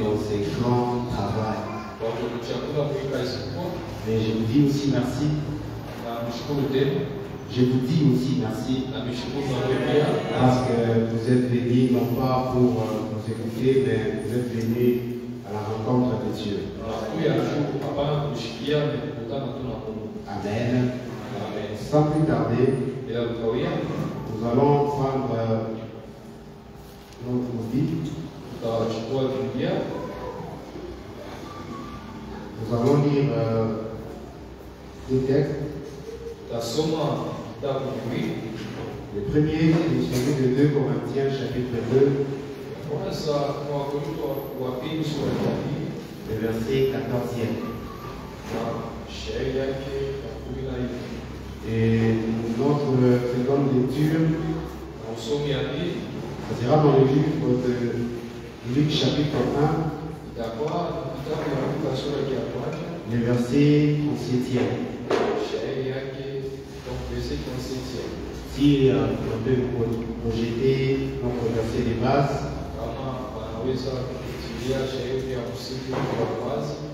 dans ces grands travaux. Mais je vous dis aussi merci. Je vous dis aussi merci parce que vous êtes venus non pas pour nous écouter, mais vous êtes venus à la rencontre de Dieu. Amen. Sans plus tarder, nous allons prendre notre Bible. Nous allons lire deux textes. Le premier est celui de 2 Corinthiens chapitre 2, le verset 14e. Et notre seconde lecture, ça sera dans le livre de Luc chapitre 1, le verset 37e. Si on peut projeter notre verset de base,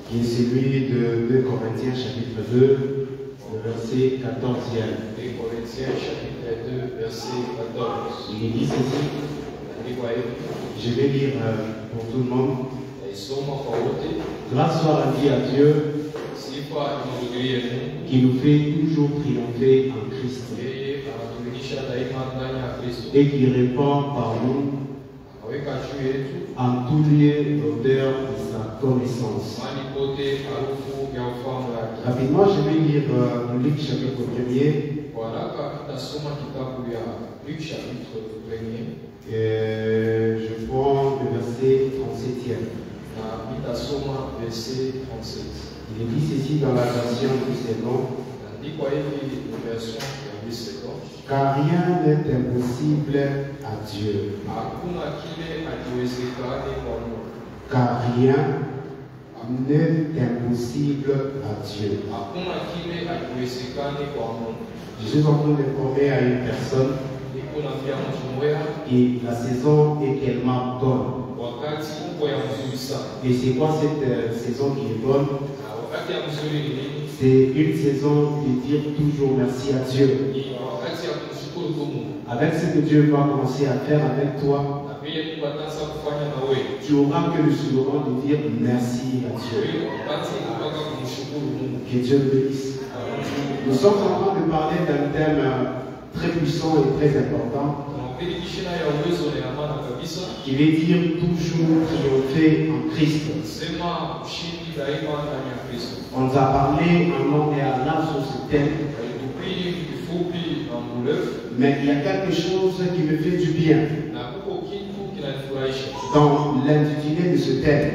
qui est celui de 2 Corinthiens chapitre 2, le verset 14e. Il est dit ceci, je vais lire pour tout le monde. Grâce soit rendue à Dieu qui nous fait toujours triompher en Christ et qui répand par nous en tous lieux l'odeur de sa connaissance. Rapidement, je vais lire Luc chapitre 1er. Je prends le verset 37e. Il est dit ceci dans la version du second. Car rien n'est impossible à Dieu. Car rien n'est impossible à Dieu. Je suis en train d'informer à une personne et la saison est tellement bonne. Et c'est quoi cette saison qui est bonne? C'est une saison de dire toujours merci à Dieu. Avec ce que Dieu va commencer à faire avec toi, tu auras que le slogan de dire merci à Dieu. Que Dieu bénisse. Nous sommes en train de parler d'un thème très puissant et très important, qui veut dire toujours triompher en Christ. On nous a parlé en long et en large sur ce thème, mais il y a quelque chose qui me fait du bien dans l'intitulé de ce thème.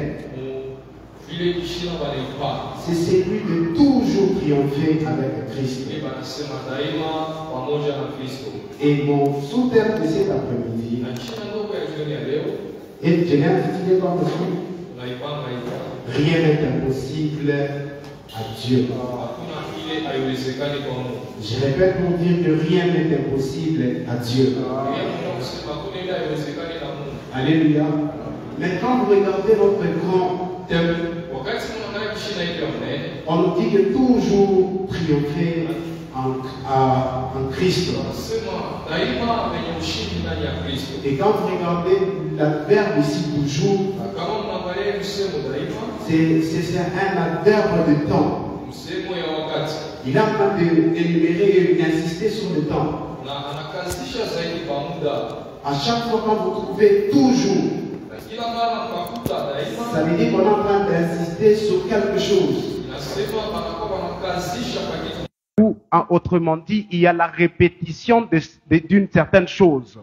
C'est celui de toujours triompher avec Christ. Et mon sous-thème de cet après-midi, et je l'ai intitulé comme suit: rien n'est impossible à Dieu. Je répète pour dire que rien n'est impossible à Dieu. Alléluia. Mais quand vous regardez notre grand thème, on nous dit que toujours triompher en Christ. Et quand vous regardez l'adverbe ici toujours, c'est un adverbe de temps. Il est en train d'énumérer et d'insister sur le temps. À chaque fois quand vous trouvez toujours, ça veut dire qu'on est en train d'insister sur quelque chose. Ou autrement dit, il y a la répétition d'une certaine chose.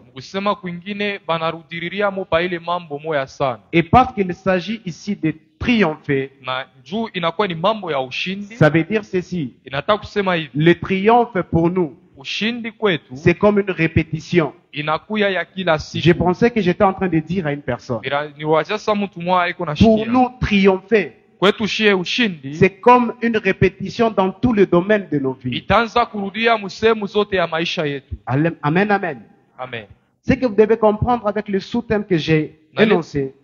Et parce qu'il s'agit ici de triompher, ça veut dire ceci: le triomphe pour nous, c'est comme une répétition. Je pensais que j'étais en train de dire à une personne, pour nous triompher, c'est comme une répétition dans tout le domaine de nos vies. Amen, amen. Ce que vous devez comprendre avec le sous-thème que j'ai énoncé,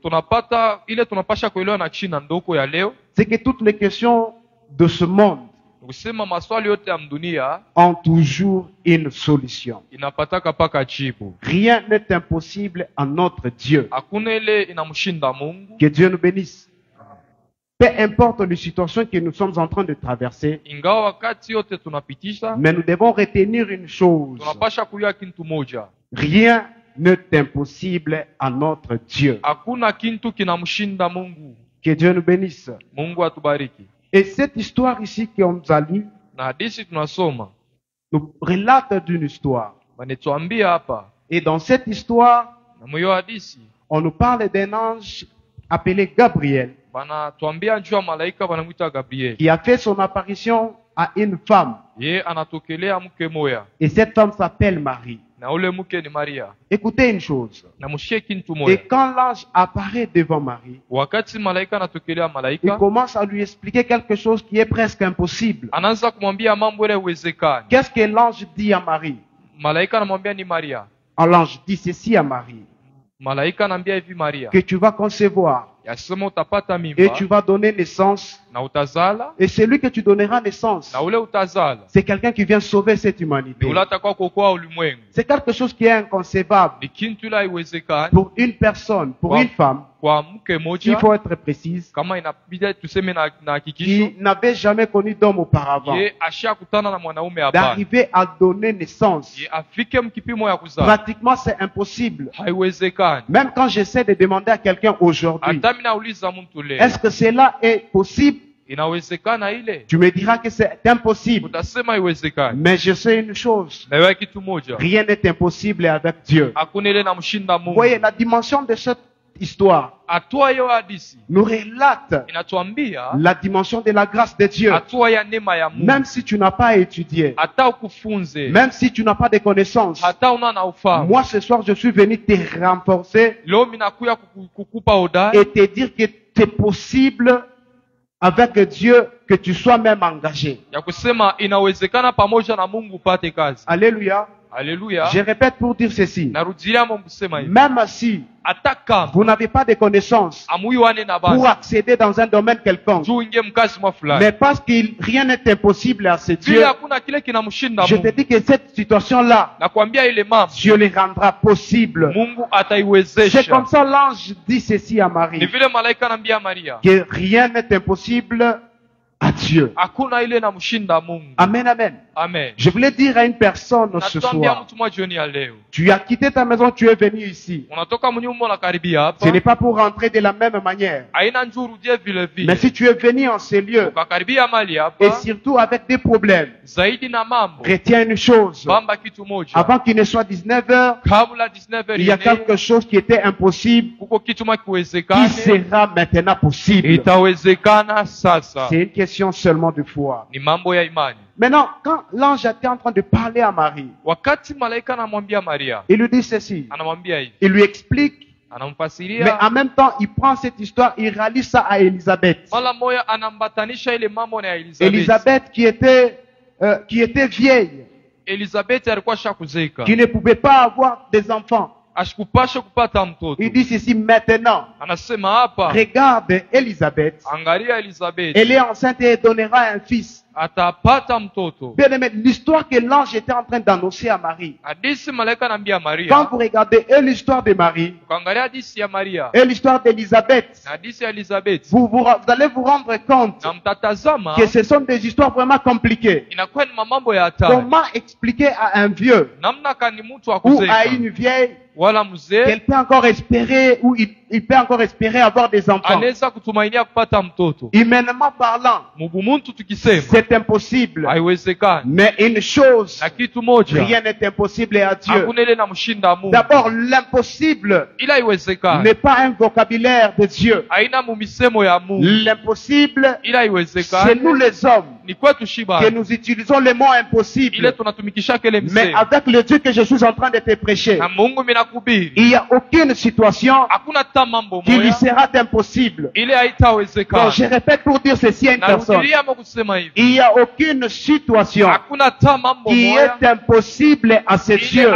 c'est que toutes les questions de ce monde ont toujours une solution. Rien n'est impossible à notre Dieu. Que Dieu nous bénisse. Peu importe les situations que nous sommes en train de traverser, mais nous devons retenir une chose. Rien n'est impossible à notre Dieu. Que Dieu nous bénisse. Et cette histoire ici qu'on nous a lue nous relate d'une histoire. Et dans cette histoire, on nous parle d'un ange appelé Gabriel qui a fait son apparition à une femme. Et cette femme s'appelle Marie. Écoutez une chose. Et quand l'ange apparaît devant Marie, il commence à lui expliquer quelque chose qui est presque impossible. Qu'est-ce que l'ange dit à Marie? L'ange dit ceci à Marie: que tu vas concevoir et tu vas donner naissance, et celui que tu donneras naissance, c'est quelqu'un qui vient sauver cette humanité. C'est quelque chose qui est inconcevable pour une personne, pour une femme, il faut être précise, qui n'avait jamais connu d'homme auparavant, d'arriver à donner naissance. Pratiquement c'est impossible. Même quand j'essaie de demander à quelqu'un aujourd'hui, est-ce que cela est possible? Tu me diras que c'est impossible. Mais je sais une chose: rien n'est impossible avec Dieu. Vous voyez, la dimension de cette histoire nous relate la dimension de la grâce de Dieu. Même si tu n'as pas étudié, même si tu n'as pas de connaissances, moi ce soir je suis venu te renforcer et te dire que c'est possible avec Dieu que tu sois même engagé. Alléluia. Alléluia. Je répète pour dire ceci: même si vous n'avez pas de connaissances pour accéder dans un domaine quelconque, mais parce que rien n'est impossible à ce Dieu, je te dis que cette situation-là, Dieu les rendra possible. C'est comme ça l'ange dit ceci à Marie: que rien n'est impossible à Dieu. Amen, amen. Amen. Je voulais dire à une personne ce soir: tu as quitté ta maison, tu es venu ici. Ce n'est pas pour rentrer de la même manière. Mais si tu es venu en ces lieux, et surtout avec des problèmes, retiens une chose: avant qu'il ne soit 19h, il y a quelque chose qui était impossible qui sera maintenant possible. C'est une question seulement de foi. Maintenant, quand l'ange était en train de parler à Marie, il lui dit ceci. Il lui explique, mais en même temps, il prend cette histoire, il réalise ça à Élisabeth. Élisabeth qui était vieille, qui ne pouvait pas avoir des enfants. Il dit ceci maintenant: regarde Élisabeth, elle est enceinte et elle donnera un fils. Bien aimé, l'histoire que l'ange était en train d'annoncer à Marie, quand vous regardez l'histoire de Marie et l'histoire d'Élisabeth, vous allez vous rendre compte que ce sont des histoires vraiment compliquées. Comment expliquer à un vieux ou à une vieille qu'elle peut encore espérer, ou il peut encore espérer avoir des enfants? Humainement parlant, c'est impossible. Mais une chose, rien n'est impossible à Dieu. D'abord, l'impossible n'est pas un vocabulaire de Dieu. L'impossible, c'est nous les hommes que nous utilisons le mot impossible. Mais avec le Dieu que je suis en train de te prêcher, il n'y a aucune situation qui lui sera impossible. Donc je répète pour dire ceci à une personne. Il n'y a aucune situation qui est impossible à ses yeux.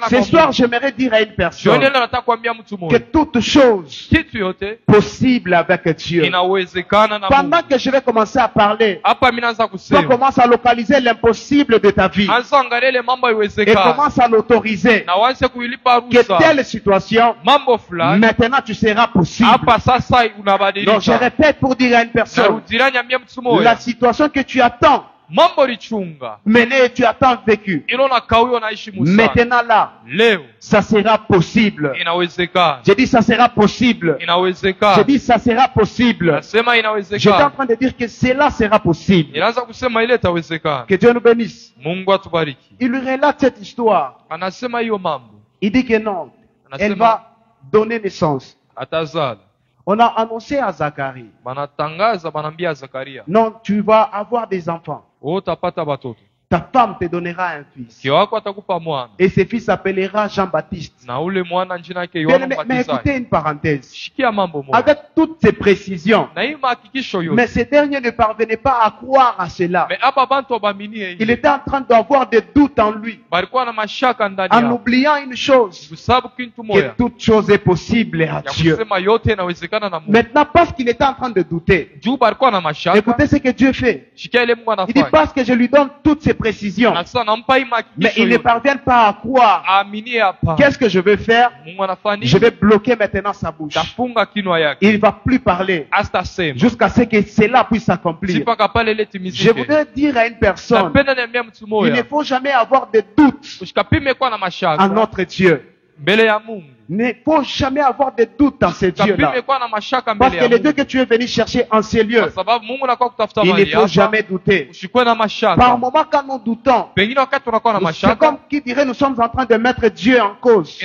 Ce soir, j'aimerais dire à une personne que toute chose possible avec Dieu. Pendant que je vais commencer à parler, toi commence à localiser l'impossible de ta vie et commence à l'autoriser que telle situation, maintenant tu seras possible. Donc je répète pour dire à une personne, la situation que tu attends mener, tu attends vécu, maintenant là, ça sera possible. J'ai dit ça sera possible. J'ai dit ça sera possible. J'étais en train de dire que cela sera possible. Que Dieu nous bénisse. Il lui relate cette histoire. Il dit que non, elle va donner naissance. On a annoncé à Zacharie, non, tu vas avoir des enfants. Ta femme te donnera un fils. Et ce fils s'appellera Jean-Baptiste. Mais écoutez une parenthèse. Avec toutes ces précisions, mais ces derniers ne parvenaient pas à croire à cela. Il était en train d'avoir des doutes en lui. En oubliant une chose, que toute chose est possible à Dieu. Maintenant, parce qu'il était en train de douter, écoutez ce que Dieu fait. Il dit parce que je lui donne toutes ces précisions, mais ils ne parviennent pas à croire. Qu'est-ce que je vais faire? Je vais bloquer maintenant sa bouche. Il ne va plus parler jusqu'à ce que cela puisse s'accomplir. Je voudrais dire à une personne, il ne faut jamais avoir de doute en notre Dieu. Il ne faut jamais avoir de doute dans ces dieux-là. Parce que les dieux que tu es venu chercher en ces lieux, il ne faut jamais douter. Par moment, quand nous doutons, c'est comme qui dirait nous sommes en train de mettre Dieu en cause.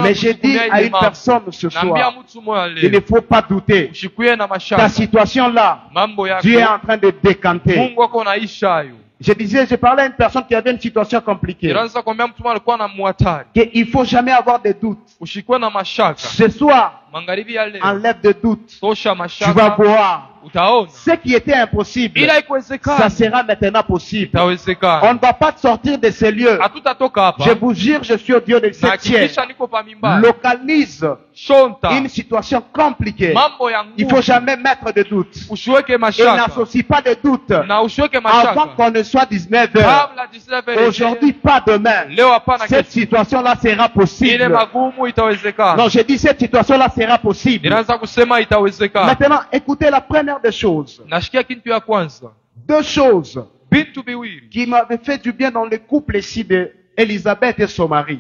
Mais j'ai dit à une personne ce soir, il ne faut pas douter. Ta situation-là, Dieu est en train de décanter. Je parlais à une personne qui avait une situation compliquée. Il ne faut jamais avoir de doute. Ce soir, enlève de doute. Tu vas voir. Ce qui était impossible, ça sera maintenant possible. On ne va pas sortir de ces lieux. Je vous jure, je suis au Dieu de cette ciel. Localise une situation compliquée. Il ne faut jamais mettre de doute. Et n'associe pas de doute avant qu'on ne soit 19 heures. Aujourd'hui, pas demain. Cette situation-là sera possible. Non, j'ai dit cette situation-là sera possible. Maintenant, écoutez la première des choses. Deux choses qui m'avaient fait du bien dans le couple ici de Elisabeth et son mari.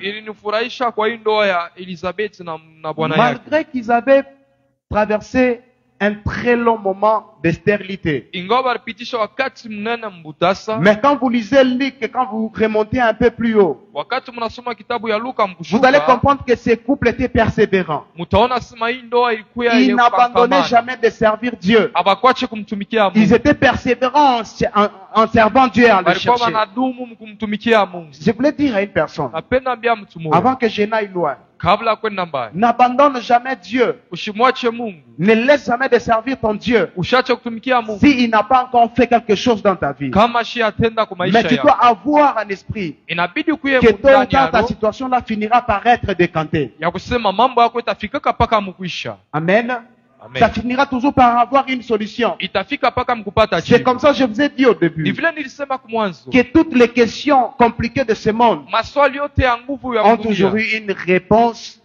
Malgré qu'ils avaient traversé un très long moment de stérilité. Mais quand vous lisez Luc et quand vous remontez un peu plus haut, vous allez comprendre que ces couples étaient persévérants. Ils n'abandonnaient jamais de servir Dieu. Ils étaient persévérants en servant Dieu et en le chercher. Je voulais dire à une personne, avant que je n'aille loin, n'abandonne jamais Dieu. Ne laisse jamais de servir ton Dieu s'il n'a pas encore fait quelque chose dans ta vie. Mais tu dois avoir un esprit que tôt ou tard ta situation là finira par être décantée. Amen. Ça finira toujours par avoir une solution. C'est comme ça que je vous ai dit au début que toutes les questions compliquées de ce monde ont toujours eu une réponse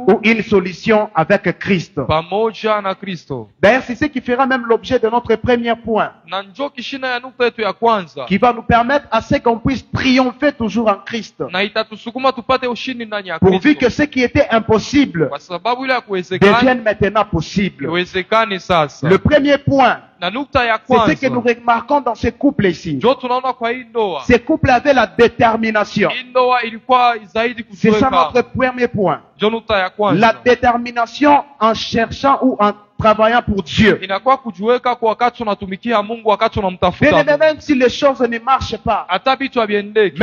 ou une solution avec Christ. D'ailleurs, c'est ce qui fera même l'objet de notre premier point, qui va nous permettre à ce qu'on puisse triompher toujours en Christ, pourvu que ce qui était impossible devienne maintenant possible. Le premier point, c'est ce que nous remarquons dans ce couple ici. Ce couple avait la détermination. C'est ça notre premier point. La détermination en cherchant ou en travaillant pour Dieu. Inakuwa kujiweka kwa wakati unatumikia Mungu, wakati unamtafuta Bien-aimé, Mungu. même si les choses ne marchent pas, Hata bitu habiendeki.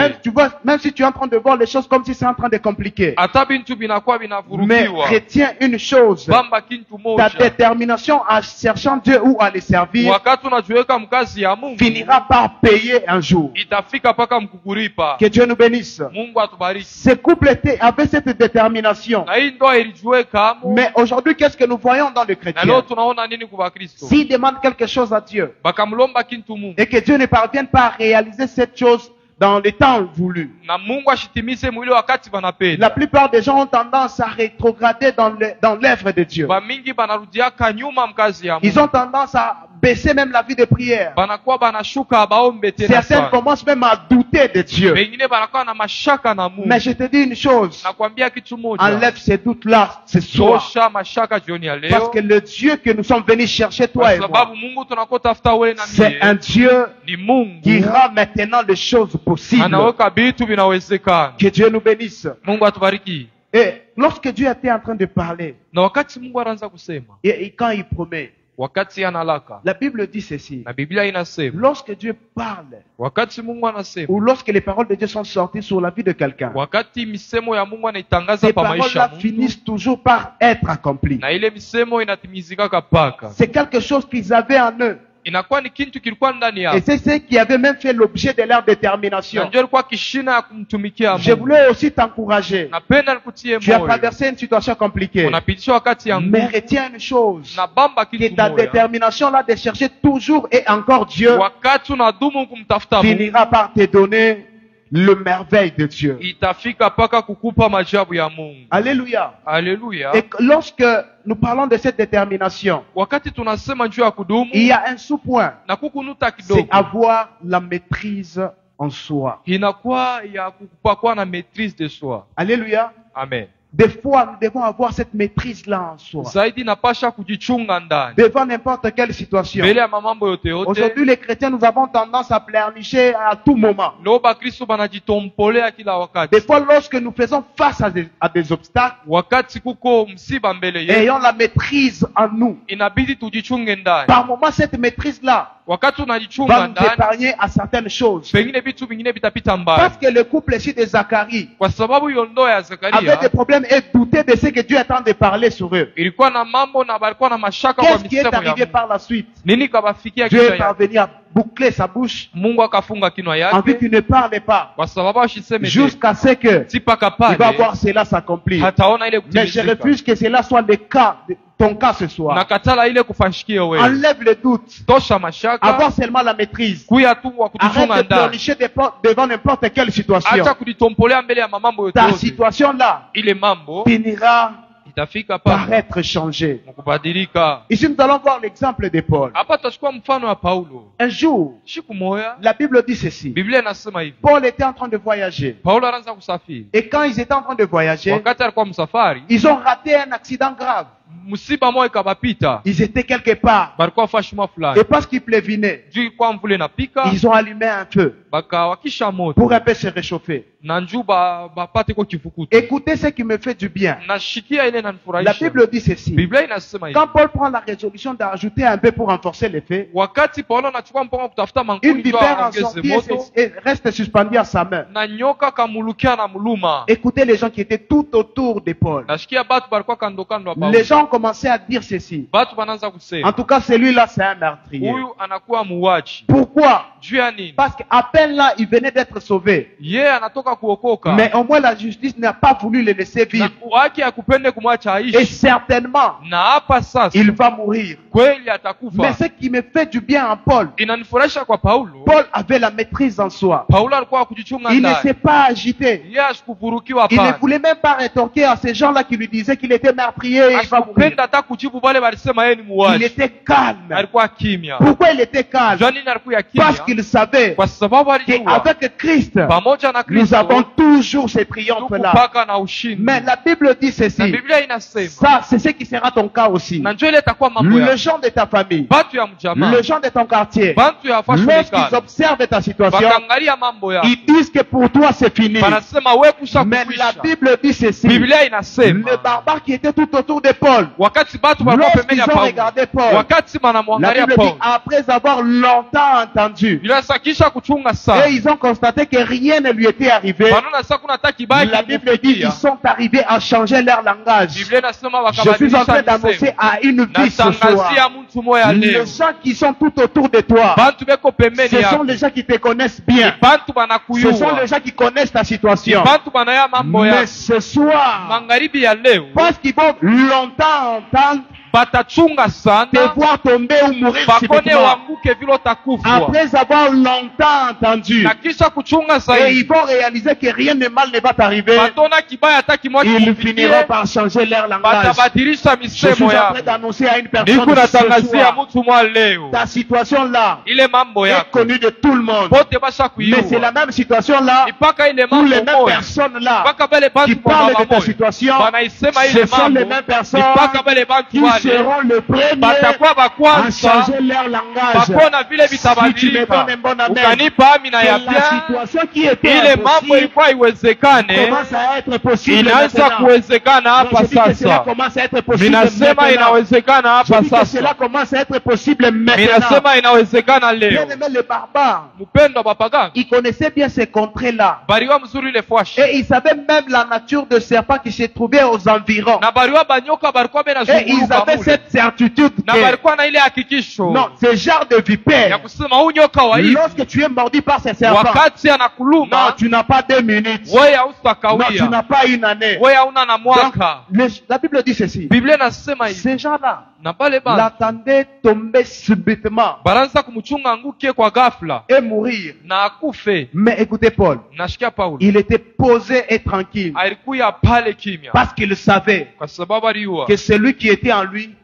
même si tu es en train de voir les choses comme si c'est en train de compliquer, Hata bintu binakuwa mais binavurugiwa. retiens une chose, Bamba kintu ta moja. détermination à cherchant Dieu ou à le servir Wakati unajiweka mkazi ya Mungu, finira par payer un jour. itafika paka mkukuripa. Que Dieu nous bénisse. Mungu atubariki. Ce couple avait cette détermination. Na hii ndoa ilijiweka amo. Mais aujourd'hui, qu'est-ce que nous voyons dans le Na leo chrétien? tunaona nini kwa Kristo? S'il demande quelque chose à Dieu Bakamlomba kintu Mungu. et que Dieu ne parvienne pas à réaliser cette chose dans le temps voulu, Na Mungu ashitimise mwile wakati la banapenda. plupart des gens ont tendance à rétrograder dans l'œuvre de Dieu. Bamingi banarudiaka nyuma mkazi ya Ils Mungu. ont tendance à baisser même la vie de prière. Banakuwa banashuka baombe tena Certains sana. commencent même à douter de Dieu. Wengine banakuwa na mashaka na Mungu. Mais je te dis une chose, Nakwambia kitu moja. enlève ces doutes-là ce soir. Tosha mashaka jioni ya Parce leo. que le Dieu que nous sommes venus chercher, toi Kwa et moi, sababu Mungu tunakotafuta wewe na c'est un mimi. Dieu Ni Mungu. qui rend maintenant les choses possibles. Anaweka vitu vinawezekana. Que Dieu nous bénisse. Mungu atubariki. Et lorsque Dieu était en train de parler, Na wakati Mungu anaanza kusema, et quand il promet, wakati analaka. la Bible dit ceci. Na Biblia inasema, Lorsque Dieu parle, wakati Mungu anasema, ou lorsque les paroles de Dieu sont sorties sur la vie de quelqu'un, wakati misemo ya Mungu anaitangaza ces pa maisha ya paroles-là mtu, finissent toujours par être accomplies. na ile misemo inatimizika kapaka. C'est quelque chose qu'ils avaient en eux. Inakuwa ni kitu kilikuwa ndani Et yao. c'est ce qui avait même fait l'objet de leur Na détermination. ndio ilikuwa kishina ya kumtumikia Je Mungu. voulais aussi t'encourager. Napenda nikutie Tu as moyo. traversé une situation compliquée. Unapitisha wakati ya Mais nguvu. retiens une chose. Na bamba Que kitu ta moja. détermination là de chercher toujours et encore Dieu Wakati unadumu kumtafuta Mungu, finira par te donner le merveille de Dieu. itafika paka kukupa majabu ya Mungu. Alléluia. Haleluya. Et lorsque nous parlons de cette détermination, Wakati tunasema juu ya kudumu, il y a un sous-point. na kukunuta kidogo, C'est avoir la maîtrise en soi. inakuwa ya kukupakuwa na maîtrise de soi. Alléluia. Amen. Des fois, nous devons avoir cette maîtrise-là en soi. Zaidi napasha kujichunga ndani Devant n'importe quelle situation. mbele ya mamambo yote Aujourd'hui, yote. les chrétiens, nous avons tendance à pleurnicher à tout moment. Leo Bakristo banajitompolea kila Des wakati. fois, lorsque nous faisons face à des obstacles, Wakati kuko msiba mbele yetu, ayons la maîtrise en nous. inabidi tujichunge ndani. Par moment, cette maîtrise-là Wakati va unajichunga nous ndani, épargner à certaines choses. pengine vitu vingine vitapita mbali. Parce que le couple ici de Zacharie Kwa sababu hiyo ndoa ya avait des Zakaria problèmes et doutait de ce que Dieu est en train de parler sur eux. ilikuwa na mambo na balikuwa na mashaka kwa Qu'est-ce qui est misemo ya arrivé Mungu. par la suite? Nini kabafikia Dieu kichwa est yake? parvenu à boucler sa bouche Mungu akafunga kinywa en vue yake qu'il ne parle pas kwa sababu ashiseme tena. jusqu'à ce que Si paka il va pale voir cela s'accomplir. hataona ile Mais je kutimizika. refuse que cela soit le cas, ton cas ce soir. Nakatala ile kufashikia wewe. Enlève le doute. Tosha mashaka. Avoir seulement la maîtrise. Kuya tu wa Arrête kujichunga de ndani. pleurnicher devant n'importe quelle situation. Acha kujitompolea mbele ya mamambo yote Ta yote. situation là Ile mambo finira itafika par pa être changée. mkubadilika. Ici, nous allons voir l'exemple de Paul. Hapa tutachukua mfano wa Paulo. Un jour, Siku moja la Bible dit ceci. Biblia inasema hivi. Paul était en train de voyager. Paulo anaanza kusafiri. Et quand ils étaient en train de voyager, Wakati alikuwa msafari, ils ont raté un accident grave. msiba moja ikabapita. Ils étaient quelque part. Balikuwa fashima fulani. Et parce qu'il pleuvinait, Juu ilikuwa mvule napika, ils ont allumé un feu bakawakisha moto. pour un peu se réchauffer. Na njuu bapate ko kifukutu. Écoutez ce qui me fait du bien. Nashikia ile La inanifurahisha. Bible dit ceci. Biblia inasema hivi. Quand Paul prend la résolution d'ajouter un peu pour renforcer l'effet, Wakati Paulo anachukua mpango wa kutafuta une mankuni ndio vipère en aongeze sortit moto, et reste suspendue à sa main. na nyoka kamulukia na muluma. Écoutez les gens qui étaient tout autour de Paul. Nashikia batu balikuwa kando kando ya Paulo. Les gens commençaient à dire ceci. Batu banaanza En kusema, tout cas, celui-là, c'est un meurtrier. huyu anakuwa muuaji. Pourquoi? Juu ya nini? Parce qu'à peine là, il venait d'être sauvé. Yeye anatoka kuokoka. Mais au moins, la justice n'a pas voulu le laisser Na vivre. haki akupende kumwacha Et aishi. certainement, Na hapa sasa il va mourir. kweli Mais atakufa. ce qui me fait du bien en Paul, Inanifurahisha kwa Paulo. Paul avait la maîtrise en soi. Paulo alikuwa kujichunga Il ne ndani. s'est pas agité. Yeye asikuvurukiwa Il ne hapana. voulait même pas rétorquer à ces gens-là qui lui disaient qu'il était meurtrier et il va mourir. Asikupenda hata kujibu wale walisema yeye ni Il muuaji. était calme. Alikuwa kimya. Pourquoi il était calme? Jua nini alikuwa Parce kimya? qu'il savait Kwa sababu alijua qu'avec Christ, pamoja na nous avons Kristo toujours ce triomphe-là. tukupaka na ushindi. Mais la Bible dit Na ceci. Biblia inasema Ça, c'est ce qui sera ton cas aussi. na njoo ile itakuwa mambo Le ya gens de ta famille, batu ya mjamaa, le gens de ton quartier, bantu ya lorsqu'ils fashonekana observent ta situation, bakaangalia mambo ya ils disent que pour toi c'est fini. wanasema we kusha Mais la kukwisha. Bible dit ceci. Biblia inasema Le barbare qui était tout autour de Paul Paul, lorsqu'ils ont regardé Paul, la Bible dit, après avoir longtemps entendu, et ils ont constaté que rien ne lui était arrivé, la Bible dit, ils sont arrivés à changer leur langage. Je suis en train d'annoncer à une vie ce soir. Les gens qui sont tout autour de toi, ce sont les gens qui te connaissent bien. Ce sont les gens qui connaissent ta situation. Mais ce soir, parce qu'ils vont longtemps entendre, te voir tomber ou mourir subitement. Après avoir longtemps entendu, et ils vont réaliser que rien de mal ne va t'arriver, ils finiront par changer leur langage. Je suis en train d'annoncer à une personne ce soir, ta situation là est connue de tout le monde, mais c'est la même situation là où les mêmes personnes là qui parlent de ta situation, ce sont les mêmes personnes qui seront le premier à changer leur langage. Si tu me donnes un bon amen, que la situation qui était impossible commence à être possible maintenant. Donc, je dis que cela commence à être possible maintenant. Je dis que cela commence à être possible maintenant. Bien aimé, le barbare, il connaissait bien ces contrées-là. Et il savait même la nature de serpent qui se trouvait aux environs. Et ils avaient cette certitude que non, ce genre de vipère, lorsque tu es mordu par ces serpents, non, tu n'as pas 2 minutes, non, tu n'as pas une année. Donc, la Bible dit ceci, ces gens-là l'attendaient tomber subitement et mourir. Mais écoutez Paul, il était posé et tranquille parce qu'il savait que celui qui était en lui,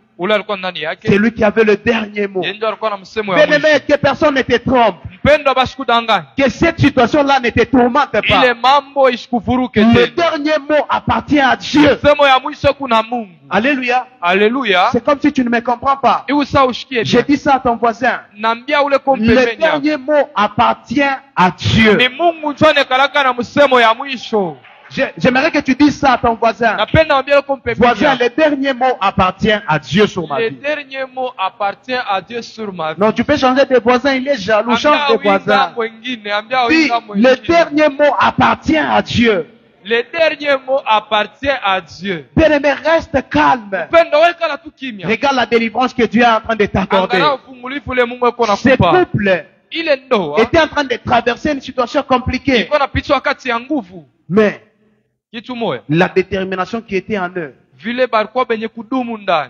c'est lui qui avait le dernier mot. Bien aimé, que personne ne te trompe, que cette situation-là ne te tourmente pas. Le dernier mot appartient à Dieu. Alléluia. C'est comme si tu ne me comprends pas. Je dis ça à ton voisin. Le dernier mot appartient à Dieu. J'aimerais que tu dises ça à ton voisin. Voisin, le dernier mot appartient à Dieu sur ma vie. Le dernier mot appartient à Dieu sur ma vie. Non, tu peux changer de voisin, il est jaloux, change de voisin. Puis, le dernier mot appartient à Dieu. Le dernier mot appartient à Dieu. Bien-aimé, reste calme. Regarde la délivrance que Dieu est en train de t'accorder. Ce couple était en train de traverser une situation compliquée. Mais la détermination qui était en eux,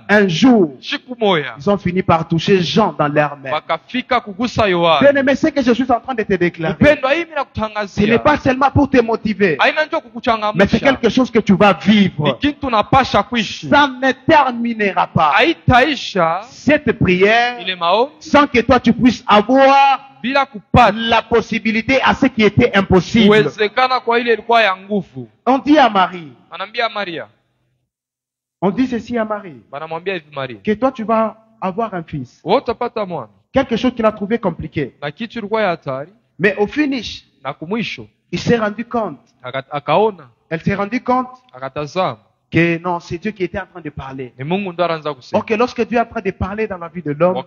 un jour, ils ont fini par toucher Jean dans leur main. Bien aimé, c'est que je suis en train de te déclarer. Ce n'est pas seulement pour te motiver, mais c'est quelque chose que tu vas vivre. Ça ne terminera pas cette prière sans que toi tu puisses avoir la possibilité à ce qui était impossible. On dit à Marie, on dit ceci à Marie, que toi tu vas avoir un fils. Quelque chose qu'il a trouvé compliqué. Mais au finish, il s'est rendu compte. Elle s'est rendu compte que non, c'est Dieu qui était en train de parler. Ok, lorsque Dieu est en train de parler dans la vie de l'homme,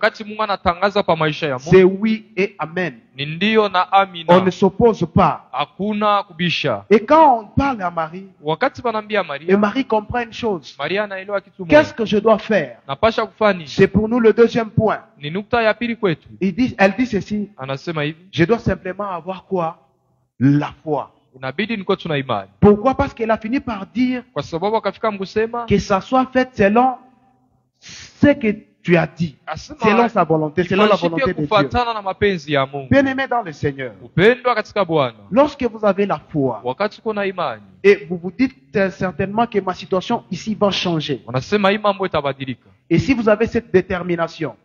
c'est oui et amen. On ne s'oppose pas. Et quand on parle à Marie, et Marie comprend une chose. Qu'est-ce que je dois faire? C'est pour nous le deuxième point. Elle dit ceci. Je dois simplement avoir quoi? La foi. Pourquoi? Parce qu'elle a fini par dire que ça soit fait selon ce que tu as dit, selon sa volonté, selon la volonté de Dieu. Bien aimé dans le Seigneur, lorsque vous avez la foi et vous vous dites certainement que ma situation ici va changer, et si vous avez cette détermination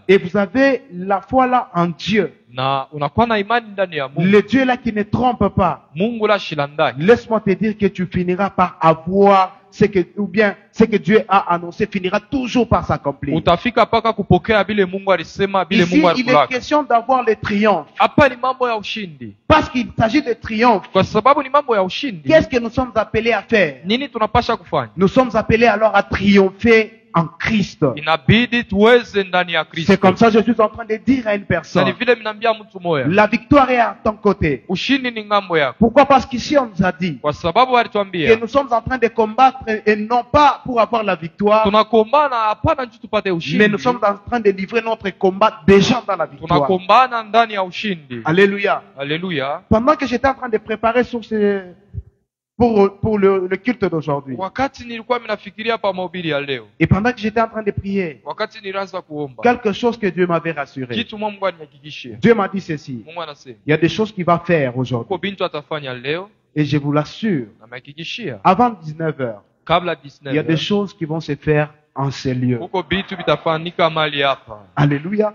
et vous avez la foi là en Dieu, na unakuwa na imani ndani ya Mungu. Le Dieu là qui ne trompe pas. Mungu la shilandaki. Laisse-moi te dire que tu finiras par avoir ce que Dieu a annoncé finira toujours par s'accomplir. Utafika paka kupokea bile Mungu alisema, bile Ici, Mungu il est alikulaka. question d'avoir le triomphe. Hapa ni mambo ya ushindi. Parce qu'il s'agit de triomphe. Kwa sababu ni mambo ya ushindi. Qu'est-ce que nous sommes appelés à faire? Nini tunapasha kufanya? Nous sommes appelés alors à triompher en Christ. Inabidi tuweze ndani ya Kristo. C'est comme ça que je suis en train de dire à une Na personne. ni vile mnaambia mtu moya. La victoire est à ton côté. Ushindi ni ngambo yako. Pourquoi? Parce qu'ici on nous a dit Kwa sababu que walituambia nous sommes en train de combattre et non pas pour avoir la victoire, tunakombana hapana ndio tupate mais ushindi. nous sommes en train de livrer notre combat déjà dans la victoire. Tunakombana ndani ya ushindi. Alléluia. Haleluya. Pendant que j'étais en train de préparer pour le culte d'aujourd'hui, Wakati nilikuwa minafikiria pa mahubiri ya leo. et pendant que j'étais en train de prier, Wakati nilianza kuomba. quelque chose que Dieu m'avait rassuré. Kitu Mungu anihakikishia. Dieu m'a dit ceci. Mungu anasema. Il y a des choses qu'il va faire aujourd'hui. Uko bintu atafanya leo Et je vous l'assure, na amehakikishia. avant 19h, Kabla il y a des 19. choses qui vont se faire en ces lieux. Uko bintu bitafanyika mali hapa. Alléluia.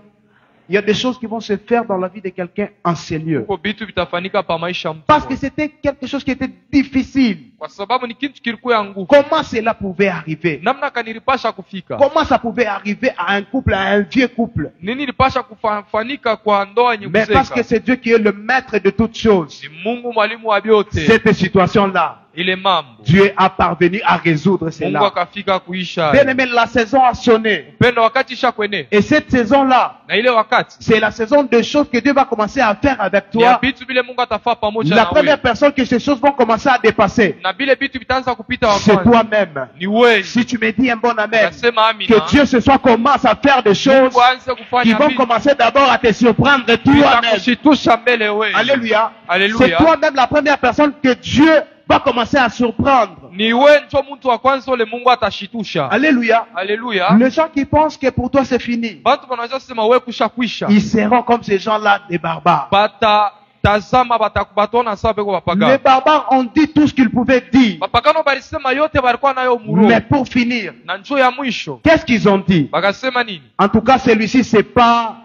Il y a des choses qui vont se faire dans la vie de quelqu'un en ces lieux. Uko bintu bitafanyika pa maisha mtu. Parce que c'était quelque chose qui était difficile. Kwa sababu ni kitu kilikuwa nguvu. Comment cela pouvait arriver? Namna kanilipasha kufika. Comment ça pouvait arriver à un couple, à un vieux couple? Nini ilipasha kufanyika kwa ndoa yenye Mais parce que kuzeka? c'est Dieu qui est le maître de toutes choses. Ni Mungu mwalimu wa vyote. Cette situation-là, Ile mambo. Dieu a parvenu à résoudre Mungu cela. akafika kuisha. Bien aimé, la saison a sonné. Pendo wakati isha kwene. Et cette saison-là, Na ile wakati. c'est la saison de choses que Dieu va commencer à faire avec Ni ya toi. bitu bile Mungu atafaa pamoja La na première wewe. personne que ces choses vont commencer à dépasser, Na bile bitu bitaanza kupita wa c'est kwanza. toi-même. Ni wewe. Si tu me dis un bon amen, Nasema amina. que Dieu ce soir commence à faire des choses Mungu aanze qui kufanya vont vitu. commencer d'abord à te surprendre toi-même. Itakushitusha mbele wewe. Alléluia. Alléluia. C'est toi-même la première personne que Dieu va commencer à surprendre. Ni wewe ndio mtu wa kwanza ule Mungu atashitusha. Alléluia. Haleluya. Les gens qui pensent que pour toi c'est fini, Bantu wanaweza sema wewe kushakwisha. ils seront comme ces gens-là des barbares. Tazama batakubatoona sawa beko Les bapagano. barbares ont dit tout ce qu'ils pouvaient dire. Bapagano balisema yote balikuwa nayo muro. Mais pour finir, Na njoo ya mwisho qu'est-ce qu'ils ont dit? bakasema nini? En tout cas, celui-ci, c'est pas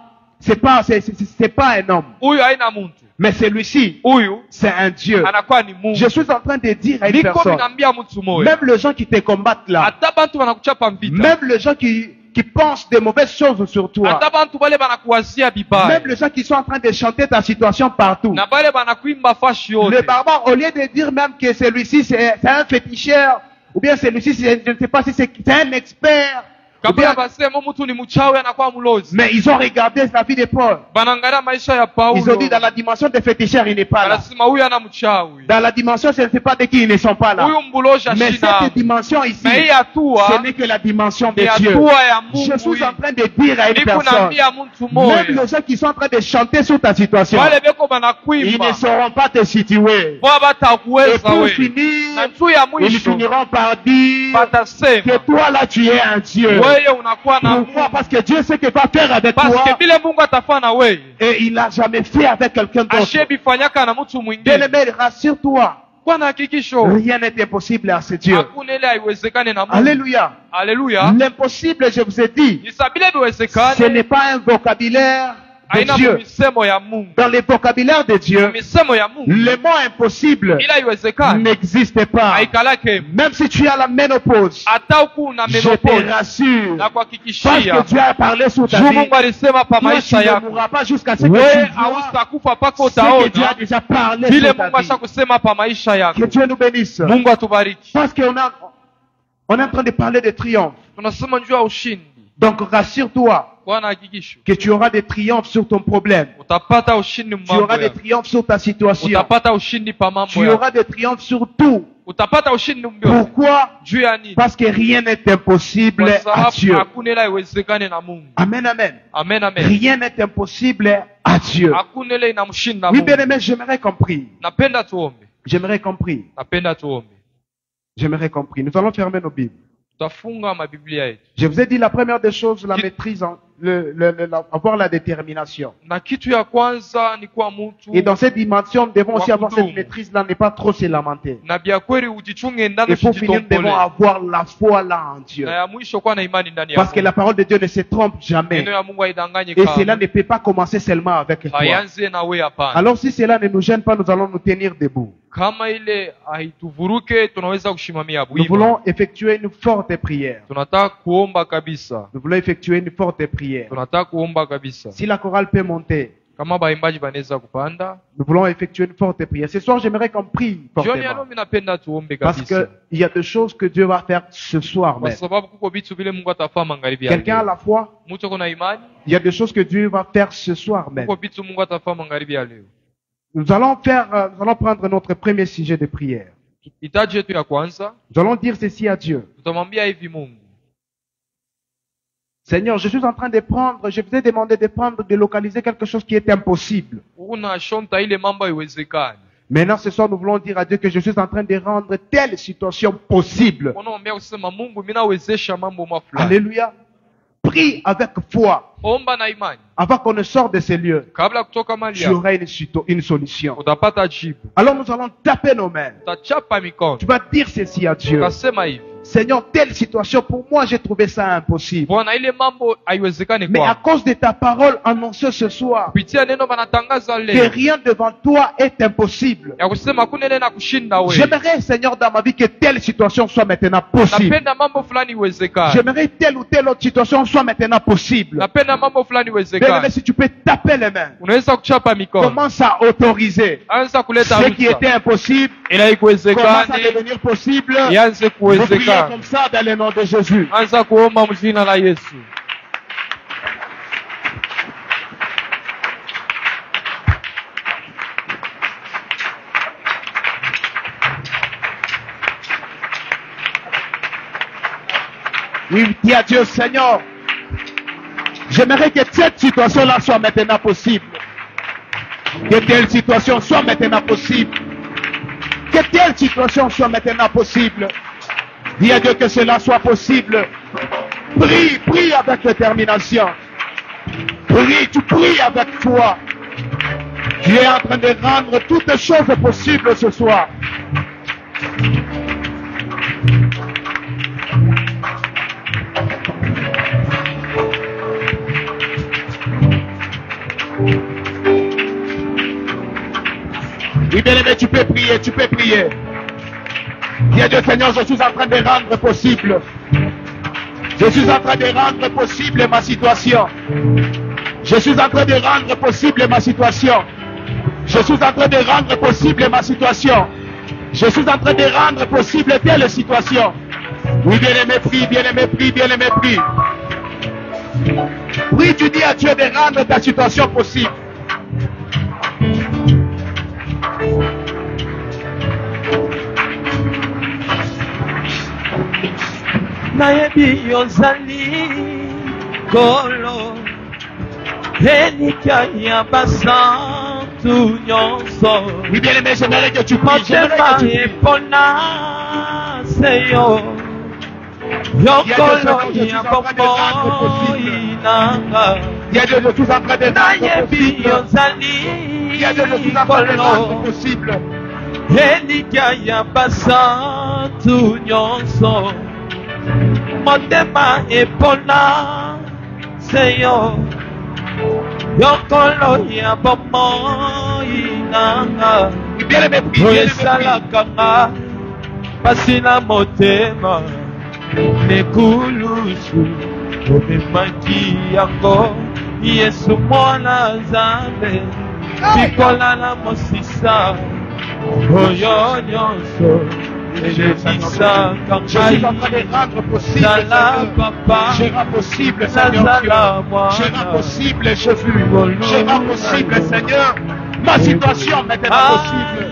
un homme. Huyu haina muntu. Mais celui-ci, Huyu c'est un Dieu. anakuwa ni Mungu. Je suis en train de dire à une Niko personne, minambia mtu moyo. même les gens qui te combattent là, Hata bantu wanakuchapa mvita. même les gens qui pensent des mauvaises choses sur toi, Hata bantu bale banakuwazia bibaya. même les gens qui sont en train de chanter ta situation partout, Na bale banakuimba fashi yote. le barbare, au lieu de dire même que celui-ci c'est un féticheur, ou bien celui-ci, je ne sais pas si c'est un expert, ou bien, Kabla basema mtu ni mchawi anakuwa mlozi. mais ils ont regardé la vie de Paul. Banangalia maisha ya Paulo. Ils ont dit dans la dimension des féticheurs, il n'est pas là. Anasema huyu ana mchawi. Dans la dimension, je ne sais pas de qui ils ne sont pas là. Huyu mbuloja Mais shina. cette dimension ici, Na hii hatua ce n'est que la dimension de ni Dieu. hatua ya Je Mungu. suis en train de dire à une Niko personne, naambia mtu même moja. les gens qui sont en train de chanter sur ta situation, Wale beko ils banakuimba. ne sauront pas te situer. Kwa Et batakuweza pour wewe. Na finir, njoo ya ils mwisho finiront par dire que batasema toi là tu es un Dieu. wewe unakuwa na Pourquoi? Mungu. Parce que Dieu sait qu'il va faire avec Parce toi que bile Mungu atafanya na wewe. et il n'a jamais fait avec quelqu'un d'autre. Ashebifanyaka na mtu Bien mwingine. aimé, rassure-toi, Kwa na hakikisho. rien n'est impossible à ce Dieu. Hakuna ile haiwezekane na Mungu. Alléluia. Haleluya. L'impossible, je vous ai dit, Nisabile ce biwezekane. n'est pas un vocabulaire de Haina Dieu. misemo ya Mungu. Dans le vocabulaire de Dieu, Misemo ya Mungu. le mot impossible Ila haiwezekane. n'existe pas. Haikalake. Même si tu as la ménopause, Hata uku na je te menopause. rassure, Na parce kuhakikishia. que Dieu a parlé sur ta Juu vie, Mungu alisema pa toi tu maisha ne yako. mourras pas jusqu'à ce que Wewe tu vois hautakufa paka ce que Dieu a utaona. déjà parlé Vile sur ta Mungu vie. ashakusema pa maisha yako. Que Dieu nous bénisse. Mungu atubariki. Parce qu'on est en train de parler de triomphe. Tunasema njoo ya ushindi. Donc rassure-toi Bwana hakikisho. que tu auras des triomphes sur ton problème. Utapata ushindi Tu auras mambo des yako. triomphes sur ta situation. Utapata ushindi pa mambo Tu yako. auras des triomphes sur tout. Utapata ushindi mbio. Pourquoi? Juu ya nini? Parce que rien n'est impossible Kwa à sababu Dieu. hakuna ile haiwezekane na Mungu. Amen, amen. Amen, amen. Rien n'est impossible à Dieu. Hakuna ile inamshinda Oui, bien Mungu. aimé, j'aimerais compris. Napenda tuombe. J'aimerais compris. Napenda tuombe. J'aimerais compris. Nous allons fermer nos Bibles. Tutafunga mabiblia yetu. Je vous ai dit la première des choses, la maîtrise, avoir la détermination. Na kitu ya kwanza ni kuwa mtu. Et dans cette dimension, nous devons aussi avoir cette maîtrise-là, ne pas trop se lamenter. Na bia kweli ujichunge ndani Et pour finir, nous devons avoir la foi là en Dieu. Na ya mwisho kuwa na imani ndani ya Parce que la parole de Dieu ne se trompe jamais. Neno ya Mungu haidanganye Et kamwe. cela ne peut pas commencer seulement avec toi. Haianze na wewe hapana. Alors si cela ne nous gêne pas, nous allons nous tenir debout. Kama ile haituvuruke tunaweza kushimamia Nous voulons effectuer une forte prière. Tunataka kuomba kabisa. Nous voulons effectuer une forte prière. Tunataka kuomba kabisa. Si la chorale peut monter, Kama baimbaji banaweza kupanda, nous voulons effectuer une forte prière. Ce soir, j'aimerais qu'on prie jioni ya leo fortement. mimi napenda tuombe Parce kabisa. qu'il y a des choses que Dieu va faire ce soir Kwa même. sababu kuko vitu vile Mungu atafanya magharibi ya Quelqu'un a leo. la foi? Mtu kuna imani, Il y a des choses que Dieu va faire ce soir même. kuko vitu Mungu atafanya magharibi ya leo. Nous allons prendre notre premier sujet de prière. Hitaji yetu ya kwanza, Nous allons dire ceci à Dieu. tutamwambia hivi Mungu: Seigneur, je suis en train je vous ai demandé de localiser quelque chose qui est impossible. unashonta ile mambo haiwezekani. Maintenant, ce soir, nous voulons dire à Dieu que je suis en train de rendre telle situation possible. Unaombea kusema Mungu, mimi nawezesha mambo mafulani. Alléluia. Prie avec foi. Omba na imani. Avant qu'on ne sorte de ces lieux, Kabla kutoka mali tu yako, auras une solution. utapata jibu. Alors nous allons taper nos mains. Utachapa mikono. Tu vas dire ceci à Dieu. Utasema hivi: Seigneur, telle situation, pour moi, j'ai trouvé ça impossible. Bwana, ile mambo haiwezekani Mais à kwa. cause de ta parole annoncée ce soir, Kupitia neno banatangaza que leo rien devant toi est impossible. ya kusema kuna ile na kushinda wewe. J'aimerais, Seigneur, dans ma vie, que telle situation soit maintenant possible. Napenda mambo fulani iwezekane. J'aimerais telle ou telle autre situation soit maintenant possible. Napenda mambo fulani Bien-aimé, iwezekane. si tu peux taper les mains, Unaweza kuchapa mikono. commence à autoriser Anza kuleta ce qui ruhusa. était impossible. Ila Commence à ikuwezekane, devenir possible. ianze Vous priez kuwezekana. comme ça dans le nom de Jésus. Anza kuomba mjina la Yesu. Oui, dis à Dieu, Seigneur, j'aimerais que cette situation-là soit maintenant possible. Que telle situation soit maintenant possible. Que telle situation soit maintenant possible. Dis à Dieu que cela soit possible. Prie, prie avec détermination. Prie, tu pries avec foi. Tu es en train de rendre toutes choses possibles ce soir. Oui, bien-aimé, tu peux prier, tu peux prier. Dis à Dieu, Seigneur, je suis en train de rendre possible. Je suis en train de rendre possible ma situation. Je suis en train de rendre possible ma situation. Je suis en train de rendre possible ma situation. Je suis en train de rendre possible telle situation. Oui, bien-aimé, prie, bien-aimé, prie, bien-aimé, prie. Oui, tu dis à Dieu de rendre ta situation possible. nayebi yozali kolo elikya ya basantu nyonso Oui, bien-aimé, j'aimerais que tu pries. motema epona seyo yokolo ya bomoi nanga Il y a Dieu de tout en train de rendre nayebi possible. yozali Il y a Dieu de tout en train de rendre kolo possible. elikya ya basantu nyonso motema epona seyo yokolo ya bomoi nanga Oui, bien-aimé, prie, oyo bien-aimé, prie. esalaka nga pasi na motema nekulusu omemaki yango yesu mwana nzambe likola na mosisa oyo nyonso elebisaka Je suis en ngai train de rendre possible, zala Seigneur. papa Je rends possible, Seigneur Dieu. nazala Je rends mwana possible, Jésus. Je rends possible, Seigneur. Ma situation maintenant possible.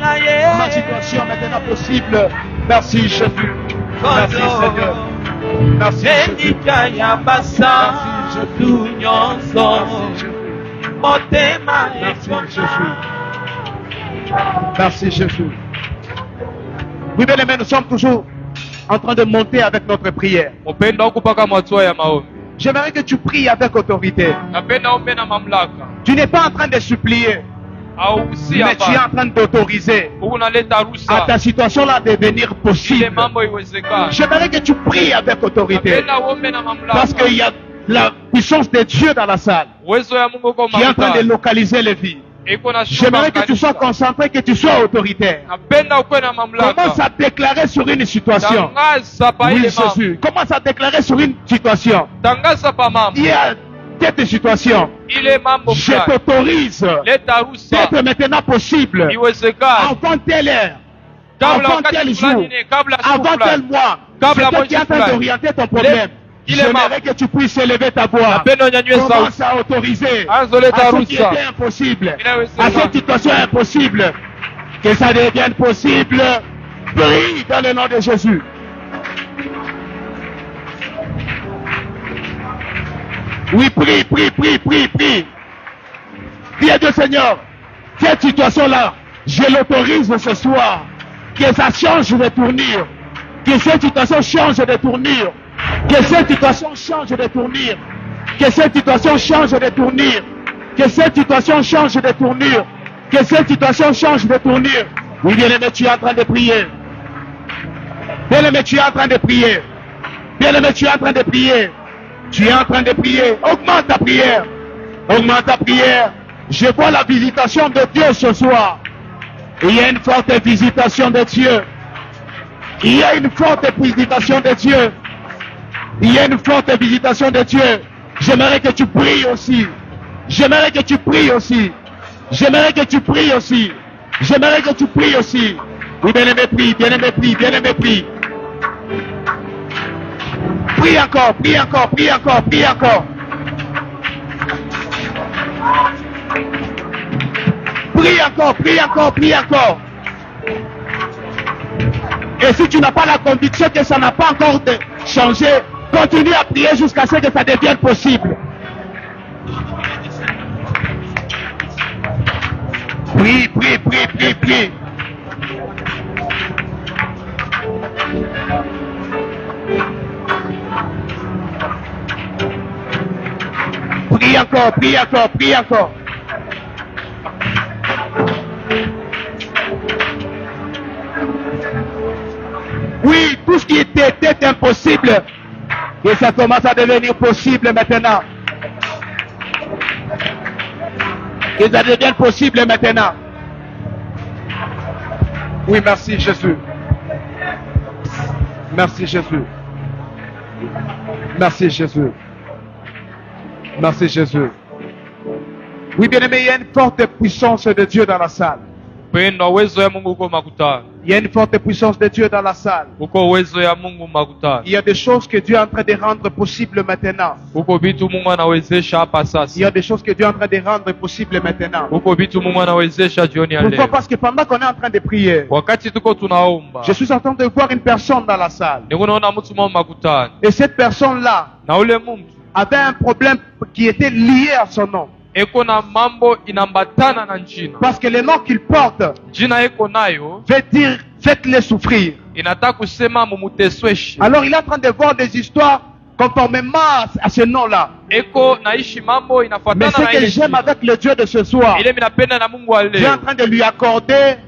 Ma situation maintenant possible. Merci, Jésus. Merci, Seigneur. Merci, Jésus. enika ya basantu nyonso motema Merci, Jésus. Merci, Jésus. Oui, bien-aimés, nous sommes toujours en train de monter avec notre prière. Mupenda huku paka matua ya maombi. J'aimerais que tu pries avec autorité. Tu n'es pas en train de supplier, mais tu es en train d'autoriser à ta situation là de devenir possible. J'aimerais que tu pries avec autorité, parce qu'il y a la puissance de Dieu dans la salle qui est en train de localiser les vies. J'aimerais que tu sois concentré, que tu sois autoritaire. Commence à déclarer sur une situation. Oui, Jésus. Commence à déclarer sur une situation. Il y a cette situation. Je t'autorise d'être maintenant possible avant telle heure, avant tel jour, avant tel mois. C'est toi qui es en train d'orienter ton problème. J'aimerais que tu puisses élever ta voix. Commence à autoriser à ce qui était impossible, à cette situation impossible, que ça devienne possible. Prie dans le nom de Jésus. Oui, prie, prie, prie, prie, prie. Dis à Dieu, Seigneur, cette situation-là, je l'autorise ce soir. Que ça change de tournure. Que cette situation change de tournure. Que cette situation change de tournure. Que cette situation change de tournure. Que cette situation change de tournure. Que cette situation change de tournure. Oui, bien-aimé, tu es en train de prier. Bien-aimé, tu es en train de prier. Bien-aimé, tu es en train de prier. Tu es en train de prier. Augmente ta prière. Augmente ta prière. Je vois la visitation de Dieu ce soir. Il y a une forte visitation de Dieu. Il y a une forte visitation de Dieu. Il y a une forte visitation de Dieu. J'aimerais que tu pries aussi. J'aimerais que tu pries aussi. J'aimerais que tu pries aussi. J'aimerais que tu pries aussi. Oui, bien-aimé, prie, bien-aimé, prie, bien-aimé, prie. Prie encore, prie encore, prie encore, prie encore. Prie encore, prie encore, prie encore. Et si tu n'as pas la conviction que ça n'a pas encore changé, continue à prier jusqu'à ce que ça devienne possible. Prie, prie, prie, prie, prie. Prie encore, prie encore, prie encore. Oui, tout ce qui était impossible, et ça commence à devenir possible maintenant. Et ça devient possible maintenant. Oui, merci Jésus. Merci Jésus. Merci Jésus. Merci Jésus. Oui, bien-aimé, il y a une forte puissance de Dieu dans la salle. Il y a une forte puissance de Dieu dans la salle. Il y a des choses que Dieu est en train de rendre possibles maintenant. Il y a des choses que Dieu est en train de rendre possibles maintenant. Pourquoi? Parce que pendant qu'on est en train de prier, je suis en train de voir une personne dans la salle. Et cette personne-là avait un problème qui était lié à son nom. Parce que le nom qu'il porte veut dire faites-les souffrir. Alors il est en train de voir des histoires conformément à ce nom-là. Mais ce que j'aime avec le Dieu de ce soir, Dieu est en train de lui accorder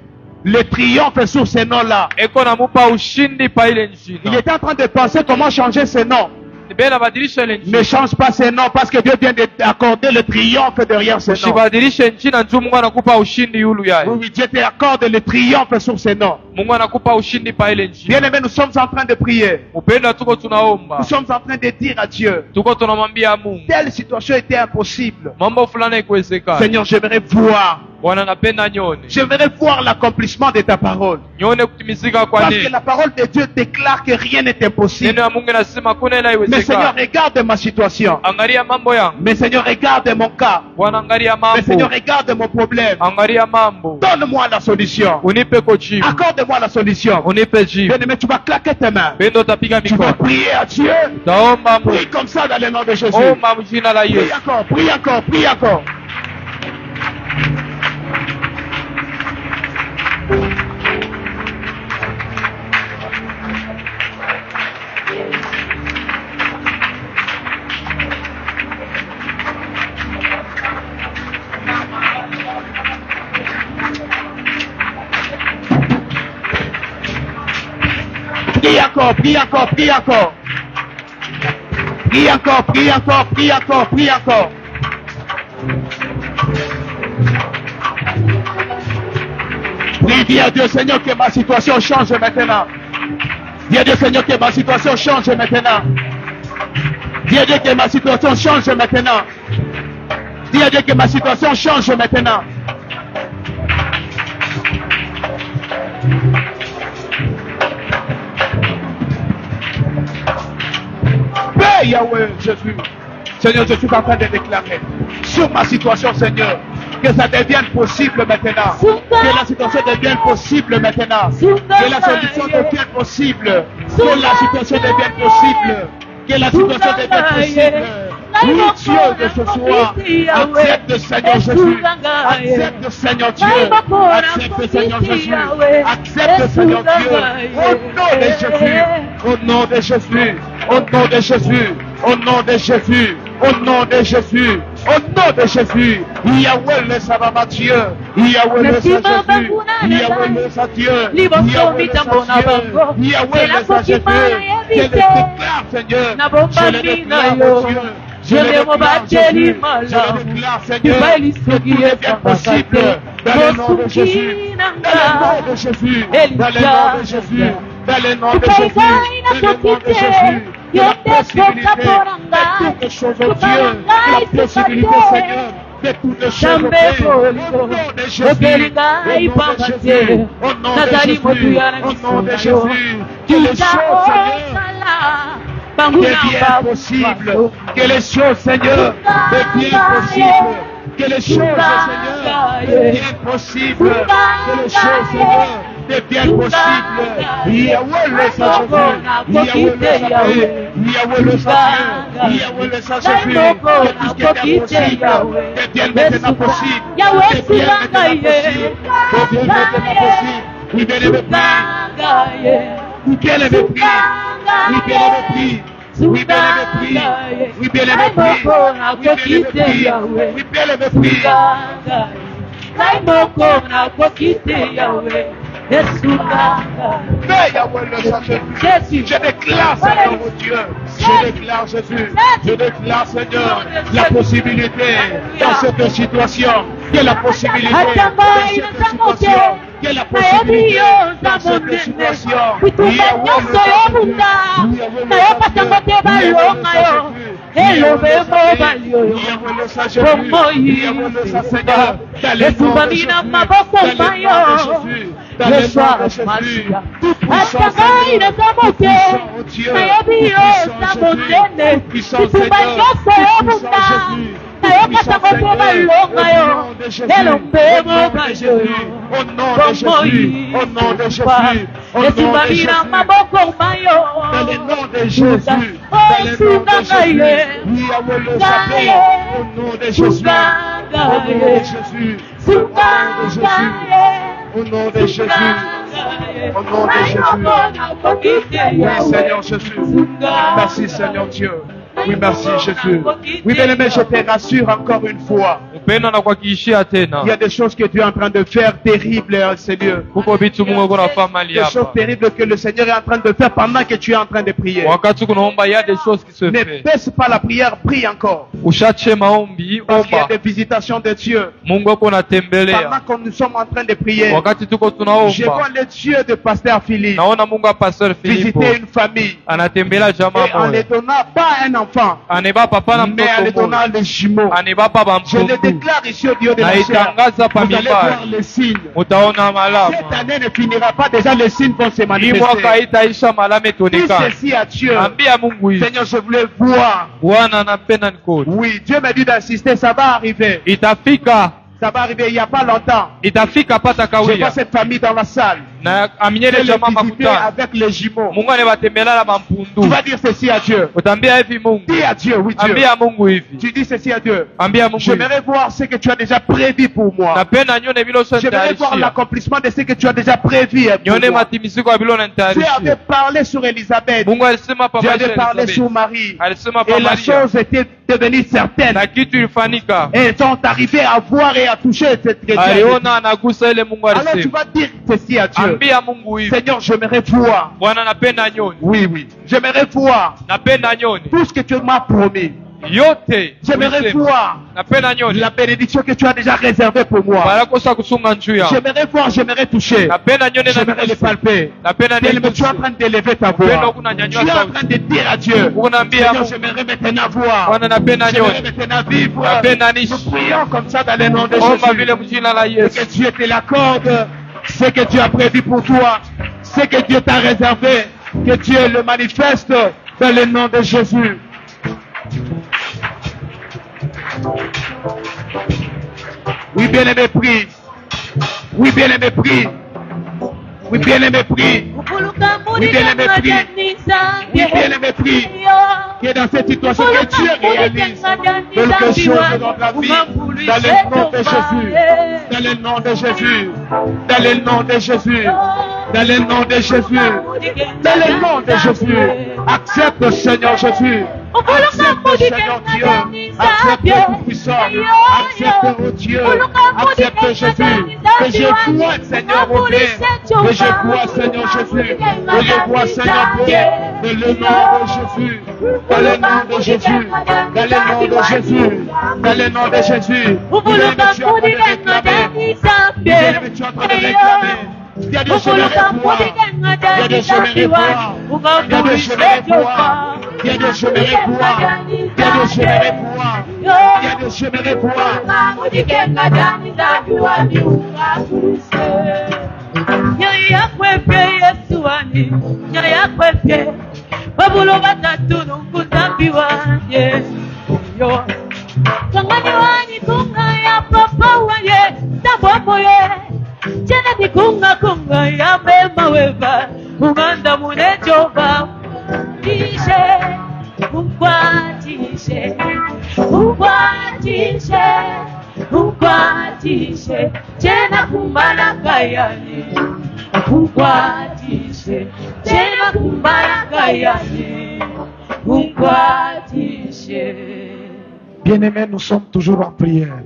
le triomphe sur ce nom-là. Il était en train de penser comment changer ce nom. Ne change pas ce nom parce que Dieu vient d'accorder le triomphe derrière ce nom. Oui, Dieu t'accorde le triomphe sur ce nom. Bien aimé, nous sommes en train de prier. Nous sommes en train de dire à Dieu, telle situation était impossible. Seigneur, j'aimerais voir. J'aimerais voir l'accomplissement de ta parole. Parce que la parole de Dieu déclare que rien n'est impossible. Mais Seigneur, regarde ma situation. Mais Seigneur, regarde mon cas. Mais Seigneur, regarde mon problème. Donne-moi la solution. Accorde-moi la solution. Bien-aimé, tu vas claquer tes mains. Tu vas prier à Dieu. Prie comme ça dans le nom de Jésus. Prie encore, prie encore, prie encore. Prie encore, prie encore, prie encore. Prie encore, prie encore, prie encore, prie encore. Prie, dis à Dieu, Seigneur, que ma situation change maintenant. Dis à Dieu, Seigneur, que ma situation change maintenant. Dis à Dieu que ma situation change maintenant. Dis à Dieu que ma situation change maintenant. Père Yahweh, Jésus. Seigneur, je suis en train de déclarer sur ma situation, Seigneur, que ça devienne possible maintenant. Que la situation devienne possible maintenant. Que la solution devienne possible. Que la situation devienne possible. Que la situation devienne possible. Oui, Dieu, de ce soir, accepte, Seigneur Jésus. Accepte, Seigneur Dieu. Accepte, Seigneur Jésus. Accepte, Seigneur Dieu. Au nom de Jésus. Au nom de Jésus. Au nom de Jésus. Au nom de Jésus. Au nom de Jésus. Au nom de Jésus. Yahweh le Sabbat Dieu. Yahweh le Jésus. Yahweh le Saint Dieu. Yahweh le Saint Dieu. Yahweh le Saint Jésus. Je le déclare, Seigneur. Je le déclare, Dieu. Je le déclare, Jésus. Je le déclare, Seigneur. Que tout devient possible. Dans le nom de Jésus. Dans le nom de Jésus. Dans le nom de Jésus. Dans le nom de Jésus. Dans le nom de Jésus. La possibilité de toutes choses, oh Dieu. La possibilité, Seigneur, de toutes choses, oh Père. Au nom de Jésus. Au nom de Jésus. Au nom de Jésus. Au nom de Jésus. Que les choses, Seigneur, deviennent possibles. Que les choses, Seigneur, deviennent possibles. Que les choses, Seigneur, deviennent possibles. Que les choses, Seigneur, deviennent possibles. Yahweh le Saint Jésus. Yahweh le Saint Dieu. Yahweh le Saint Jésus. Que tout ce qui est possible devienne maintenant possible. Devienne maintenant possible. Devienne maintenant possible. Oui, bien aimé, prie. Oui, bien aimé, prie. Oui, bien aimé, prie. Oui, bien aimé, prie. Oui, bien aimé, prie. Oui, bien aimé, prie. Mais Yahweh le Saint Jésus. Je déclare, Seigneur mon Dieu. Je déclare, Jésus. Je déclare, Seigneur, la possibilité dans cette situation. Que la possibilité dans cette situation. Que la possibilité dans cette situation. Yahweh le Saint Jésus. Yahweh le Saint Seigneur. Dans le nom de Jésus. Dans le nom de Jésus. Tout puissant Seigneur. Tout puissant Dieu. Tout puissant Jésus. Tout puissant Seigneur. Tout puissant Jésus. Au nom de Jésus, au nom de Jésus, au nom de Jésus, dans le nom de Jésus, dans le nom de Jésus, Yahweh le Saint, au nom de Jésus, au nom de Jésus, au nom de Jésus, au nom de Jésus, oui Seigneur Jésus, merci Seigneur Dieu. Oui, merci Jésus. Oui, bien-aimé, je te rassure encore une fois. Il y a des choses que Dieu est en train de faire terribles, Seigneur. Des choses terribles que le Seigneur est en train de faire pendant que tu es en train de prier. Ne baisse pas la prière, prie encore. Parce qu'il y a des visitations de Dieu. Pendant que nous sommes en train de prier, je vois le Dieu de Pasteur Philippe visiter une famille. Et en ne donnant pas un enfant, mais en le donnant les jumeaux. Je le déclare ici au Dieu de la chair. Vous allez voir les signes. Cette année ne finira pas, déjà les signes vont se manifester. Dis ceci à Dieu. Seigneur, je voulais voir. Oui, Dieu m'a dit d'insister, ça va arriver. Ça va arriver il n'y a pas longtemps. Je vois cette famille dans la salle. Avec les jumeaux. Tu vas dire ceci à Dieu. Dis à Dieu, oui Dieu. Tu dis ceci à Dieu. J'aimerais voir ce que tu as déjà prévu pour moi. J'aimerais voir l'accomplissement de ce que tu as déjà prévu pour moi. Tu avais parlé sur Élisabeth. Tu avais parlé sur Marie. Et la chose était devenue certaine. Et ils sont arrivés à voir et à toucher cette chrétienne. Alors tu vas dire ceci à Dieu. Dieu. Seigneur, j'aimerais voir. Oui, oui. J'aimerais voir tout ce que tu m'as promis. J'aimerais voir la bénédiction que tu as déjà réservée pour moi. J'aimerais voir, j'aimerais toucher. J'aimerais les palper. Mais tu es en train d'élever ta voix. Tu es en train de dire à Dieu, Seigneur, j'aimerais maintenant voir. J'aimerais maintenant vivre. Nous prions comme ça dans le nom de Jésus. Que Dieu te l'accorde. Ce que Dieu a prévu pour toi. Ce que Dieu t'a réservé. Que Dieu le manifeste dans le nom de Jésus. Oui, bien-aimé, prie. Oui, bien-aimé, prie. Oui, bien-aimé, prie. Oui, bien-aimé, prie. Oui, bien-aimé, prie. Qui est dans cette situation que Dieu réalise quelque chose dans ta vie. Dans le nom de Jésus. Dans le nom de Jésus. Dans le nom de Jésus. Dans le nom de Jésus. Dans le nom de Jésus. Accepte, Seigneur Jésus. Accepte, Seigneur Dieu. Accepte le Tout-Puissant. Accepte, oh Dieu. Accepte, Jésus. Que je vois, Seigneur, obéir. Que je vois, Seigneur Jésus. Que je vois, Seigneur Dieu. Dans le nom de Jésus. Dans le nom de Jésus. Dans le nom de Jésus. Dans le nom de Jésus. Tu es en train de réclamer. Tu es en train de réclamer. Il y a des chemins pour il y a des chemins pour il y a des chemins pour il y a des chemins pour il y a des chemins pour il y a des chemins pour Jana di kunga kunga ya mema weva Uganda mune jova Tishe Ukwatishe Ukwatishe Ukwatishe Jena kumbala kayani Ukwatishe Jena kumbala kayani Ukwatishe. Bien-aimés, nous sommes toujours en prière.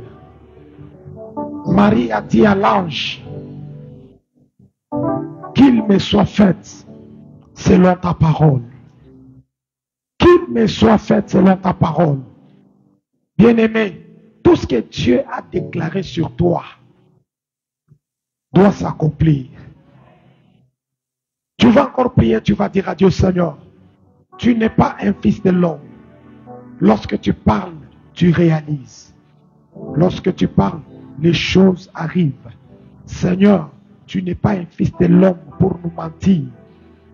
Marie a dit à l'ange qu'il me soit fait selon ta parole. Qu'il me soit fait selon ta parole. Bien-aimé, tout ce que Dieu a déclaré sur toi doit s'accomplir. Tu vas encore prier, tu vas dire à Dieu, Seigneur, tu n'es pas un fils de l'homme. Lorsque tu parles, tu réalises. Lorsque tu parles, les choses arrivent. Seigneur, tu n'es pas un fils de l'homme pour nous mentir,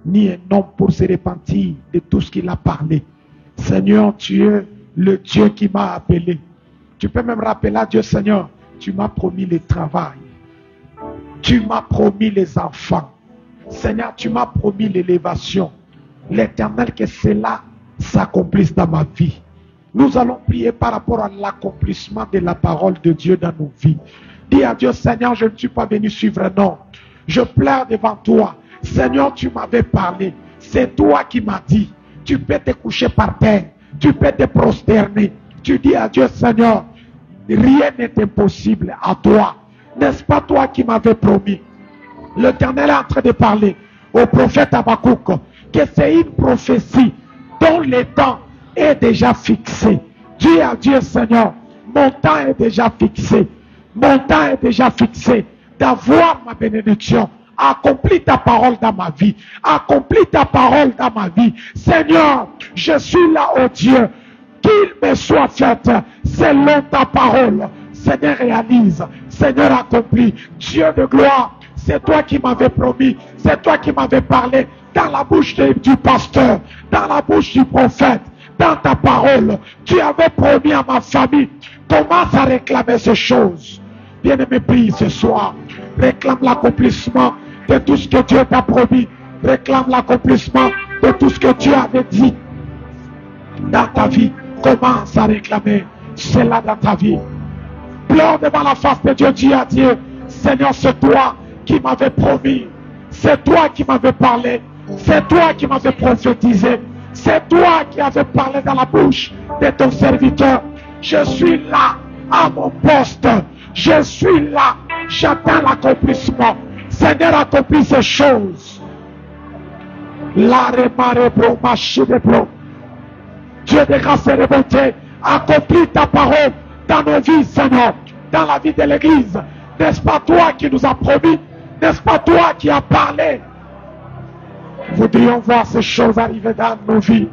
ni un homme pour se repentir de tout ce qu'il a parlé. Seigneur, tu es le Dieu qui m'a appelé. Tu peux même rappeler à Dieu, Seigneur, tu m'as promis le travail. Tu m'as promis les enfants. Seigneur, tu m'as promis l'élévation. L'Éternel, que cela s'accomplisse dans ma vie. Nous allons prier par rapport à l'accomplissement de la parole de Dieu dans nos vies. Dis à Dieu, Seigneur, je ne suis pas venu suivre un homme. Je pleure devant toi. Seigneur, tu m'avais parlé. C'est toi qui m'as dit. Tu peux te coucher par terre. Tu peux te prosterner. Tu dis à Dieu, Seigneur, rien n'est impossible à toi. N'est-ce pas toi qui m'avais promis? L'Éternel est en train de parler au prophète Habakkuk que c'est une prophétie dont le temps est déjà fixé. Dis à Dieu, Seigneur, mon temps est déjà fixé. Mon temps est déjà fixé d'avoir ma bénédiction. Accomplis ta parole dans ma vie. Accomplis ta parole dans ma vie. Seigneur, je suis là, oh Dieu. Qu'il me soit fait selon ta parole. Seigneur, réalise. Seigneur, accomplis. Dieu de gloire, c'est toi qui m'avais promis. C'est toi qui m'avais parlé dans la bouche du pasteur, dans la bouche du prophète, dans ta parole. Tu avais promis à ma famille. Commence à réclamer ces choses. Bien-aimé, prie ce soir. Réclame l'accomplissement de tout ce que Dieu t'a promis. Réclame l'accomplissement de tout ce que Dieu avait dit dans ta vie. Commence à réclamer cela dans ta vie. Pleure devant la face de Dieu. Dis à Dieu, Seigneur, c'est toi qui m'avais promis. C'est toi qui m'avais parlé. C'est toi qui m'avais prophétisé. C'est toi qui avais parlé dans la bouche de ton serviteur. Je suis là à mon poste. Je suis là. J'attends l'accomplissement. Seigneur, accomplis ces choses. Dieu de grâce et de bonté, accomplis ta parole dans nos vies, Seigneur, dans la vie de l'Église. N'est-ce pas toi qui nous as promis? N'est-ce pas toi qui as parlé? Nous voudrions voir ces choses arriver dans nos vies.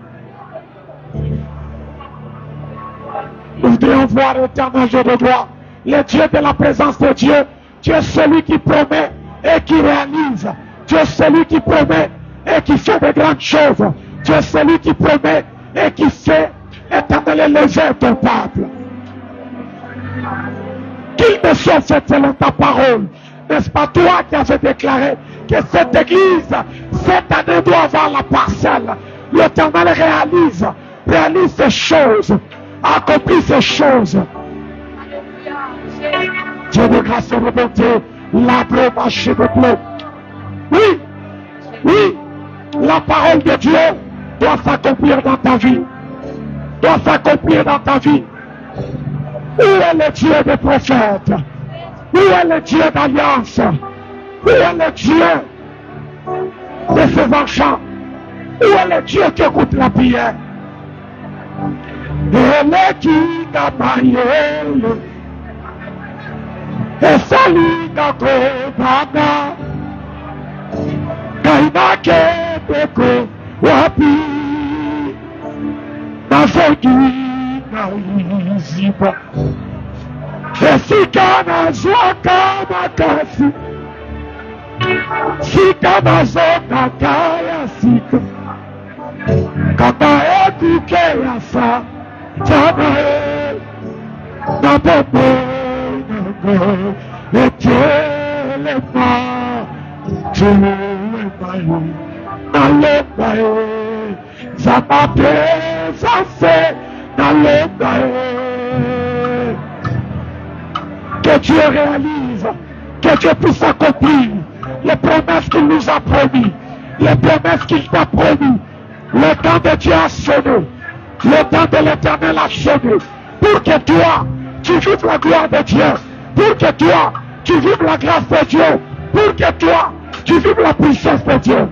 Nous voudrions voir l'éternel Dieu de gloire, le Dieu de la présence de Dieu. Dieu est celui qui promet et qui réalise. Dieu est celui qui promet et qui fait de grandes choses. Dieu est celui qui promet et qui fait éternel élever ton peuple. Qu'il me soit fait selon ta parole. N'est-ce pas toi qui avais déclaré que cette église, cette année, doit avoir la parcelle? L'éternel réalise ces choses, accomplit ces choses. Dieu de grâce et de bonté, l'arbre marché de bleu. Oui, la parole de Dieu doit s'accomplir dans ta vie. Doit s'accomplir dans ta vie. Où est le Dieu des prophètes? Où est le Dieu d'alliance? Où est le Dieu de ses enfants? Où est le Dieu qui écoute la prière? Et qui n'a pas et salut Kakobana Kainake Beko Wapi Nazogi Nauziba Esika Nazwaka Makasi Sika Nazoka Kaya Sika Kata Ekuke Yasa Tanae Nabobo et Dieu les pas, Dieu les pas, dans le bail, ça m'a fait, ça fait, dans le bail. Que Dieu réalise, que Dieu puisse accomplir les promesses qu'il nous a promis, les promesses qu'il t'a promis. Le temps de Dieu a sonné, le temps de l'Éternel a sonné, pour que toi, tu vives la gloire de Dieu. Pour que toi, tu vives la grâce de Dieu. Pour que toi, tu vives la puissance de Dieu.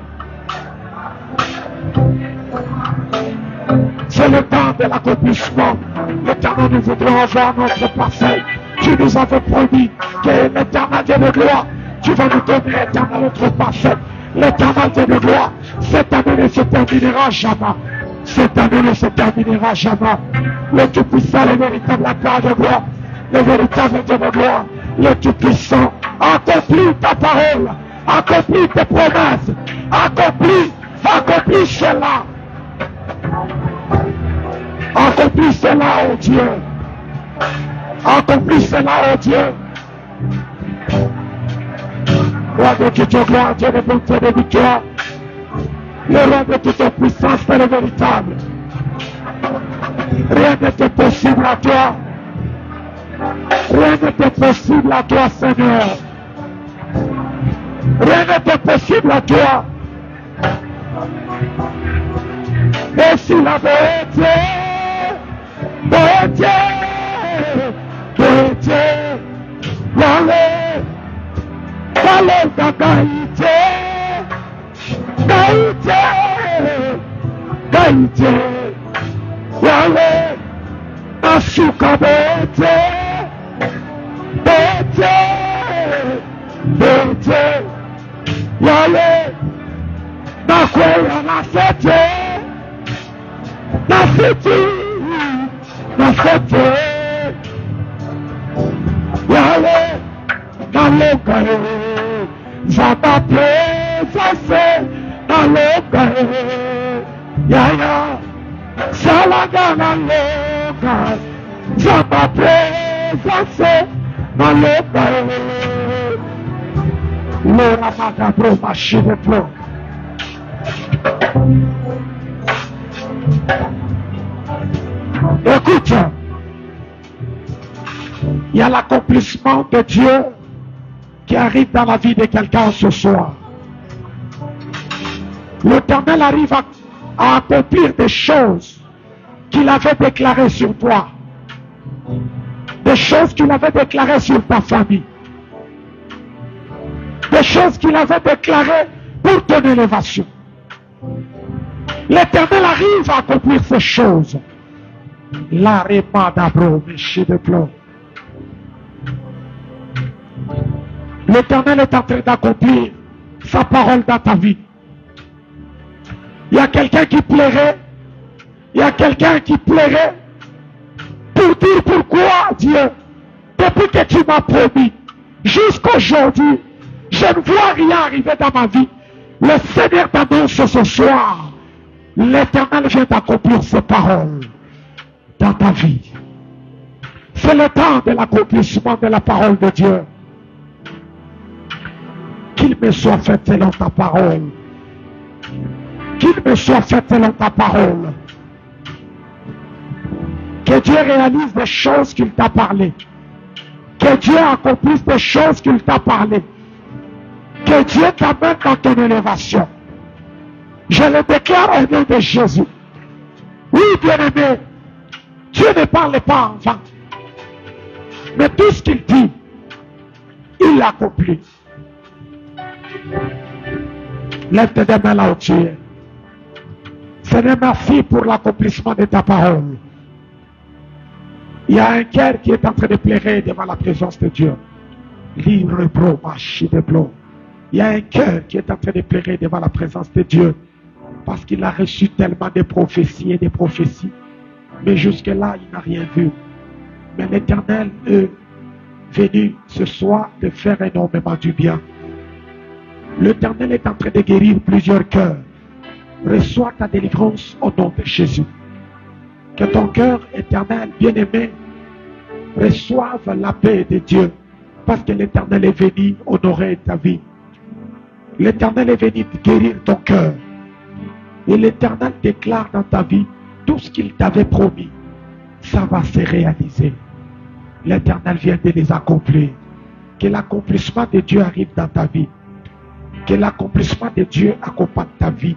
C'est le temps de l'accomplissement. L'éternel, nous voudrons avoir notre parcelle. Tu nous avais promis que l'éternel Dieu de gloire, tu vas nous donner l'éternel notre parcelle. L'éternel Dieu de gloire, cette année ne se terminera jamais. Cette année ne se terminera jamais. Le Tout-Puissant, le véritable acteur de gloire, le véritable Dieu de gloire, le Tout-Puissant, accomplis ta parole, accomplis tes promesses, accomplis cela. Accomplis cela, oh Dieu. Accomplis cela, oh Dieu. Roi de toute gloire, Dieu de bonté, de victoire, le roi de toute puissance, c'est le véritable. Rien n'était possible à toi. Rien n'était possible à toi, Seigneur. Rien n'était possible à toi. Et si la beauté, allez, Gaïté, allez, Asuka beauté, yale, nakwela na sete, yale, naloka Zabate, zase, naloka yaya, salaga naloka Zabate, zase, naloka le ramada pro machine pro. Écoute, il y a l'accomplissement de Dieu qui arrive dans la vie de quelqu'un ce soir. L'Éternel arrive à accomplir des choses qu'il avait déclarées sur toi, des choses qu'il avait déclarées sur ta famille, des choses qu'il avait déclarées pour ton élévation. L'Éternel arrive à accomplir ces choses. La remadabro, méché de plomb. L'Éternel est en train d'accomplir sa parole dans ta vie. Il y a quelqu'un qui plairait. Il y a quelqu'un qui plairait pour dire pourquoi Dieu, depuis que tu m'as promis, jusqu'aujourd'hui, je ne vois rien arriver dans ma vie. Le Seigneur t'annonce ce soir, l'Éternel vient d'accomplir ses paroles dans ta vie. C'est le temps de l'accomplissement de la parole de Dieu. Qu'il me soit fait selon ta parole. Qu'il me soit fait selon ta parole. Que Dieu réalise des choses qu'il t'a parlé. Que Dieu accomplisse des choses qu'il t'a parlé. Que Dieu t'amène dans ton élévation. Je le déclare au nom de Jésus. Oui, bien-aimé, Dieu ne parle pas en vain. Mais tout ce qu'il dit, il l'accomplit. Lève tes mains là où tu es. Seigneur, merci pour l'accomplissement de ta parole. Il y a un cœur qui est en train de pleurer devant la présence de Dieu. Livre bro, machi de blo. Il y a un cœur qui est en train de pleurer devant la présence de Dieu. Parce qu'il a reçu tellement de prophéties et de prophéties. Mais jusque-là, il n'a rien vu. Mais l'Éternel est venu ce soir de faire énormément du bien. L'Éternel est en train de guérir plusieurs cœurs. Reçois ta délivrance au nom de Jésus. Que ton cœur éternel, bien-aimé, reçoive la paix de Dieu. Parce que l'Éternel est venu honorer ta vie. L'Éternel est venu guérir ton cœur. Et l'Éternel déclare dans ta vie tout ce qu'il t'avait promis. Ça va se réaliser. L'Éternel vient de les accomplir. Que l'accomplissement de Dieu arrive dans ta vie. Que l'accomplissement de Dieu accompagne ta vie.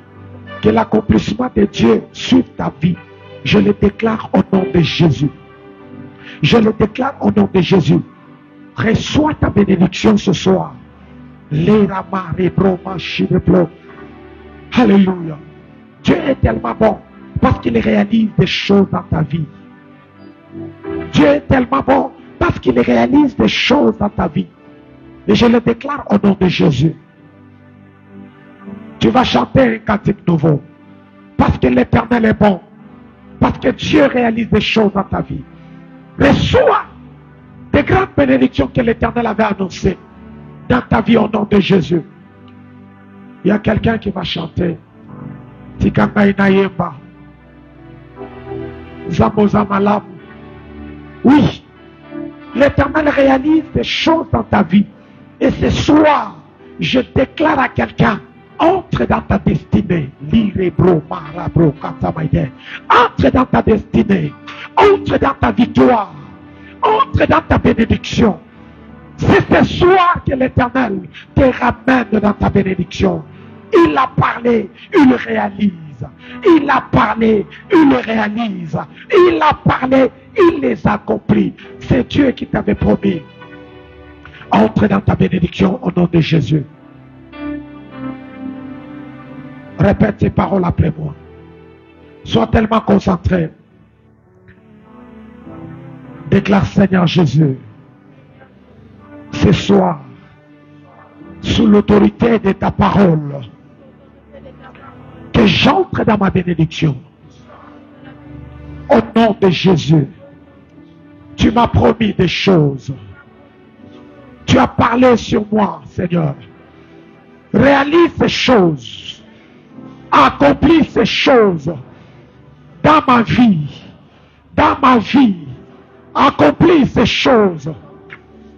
Que l'accomplissement de Dieu suive ta vie. Je le déclare au nom de Jésus. Je le déclare au nom de Jésus. Reçois ta bénédiction ce soir. Alléluia. Dieu est tellement bon parce qu'il réalise des choses dans ta vie. Dieu est tellement bon parce qu'il réalise des choses dans ta vie. Et je le déclare au nom de Jésus. Tu vas chanter un cantique nouveau. Parce que l'Éternel est bon. Parce que Dieu réalise des choses dans ta vie. Reçois des grandes bénédictions que l'Éternel avait annoncées dans ta vie au nom de Jésus. Il y a quelqu'un qui va chanter. Tikanga inayemba. Zamozamalam. Oui, l'Éternel réalise des choses dans ta vie. Et ce soir, je déclare à quelqu'un, entre dans ta destinée. Entre dans ta destinée. Entre dans ta victoire. Entre dans ta bénédiction. C'est ce soir que l'Éternel te ramène dans ta bénédiction. Il a parlé, il réalise. Il a parlé, il réalise. Il a parlé, il les accomplit. C'est Dieu qui t'avait promis. Entre dans ta bénédiction au nom de Jésus. Répète ces paroles après moi. Sois tellement concentré. Déclare Seigneur Jésus. Ce soir, sous l'autorité de ta parole, que j'entre dans ma bénédiction. Au nom de Jésus, tu m'as promis des choses. Tu as parlé sur moi, Seigneur. Réalise ces choses. Accomplis ces choses dans ma vie. Dans ma vie. Accomplis ces choses.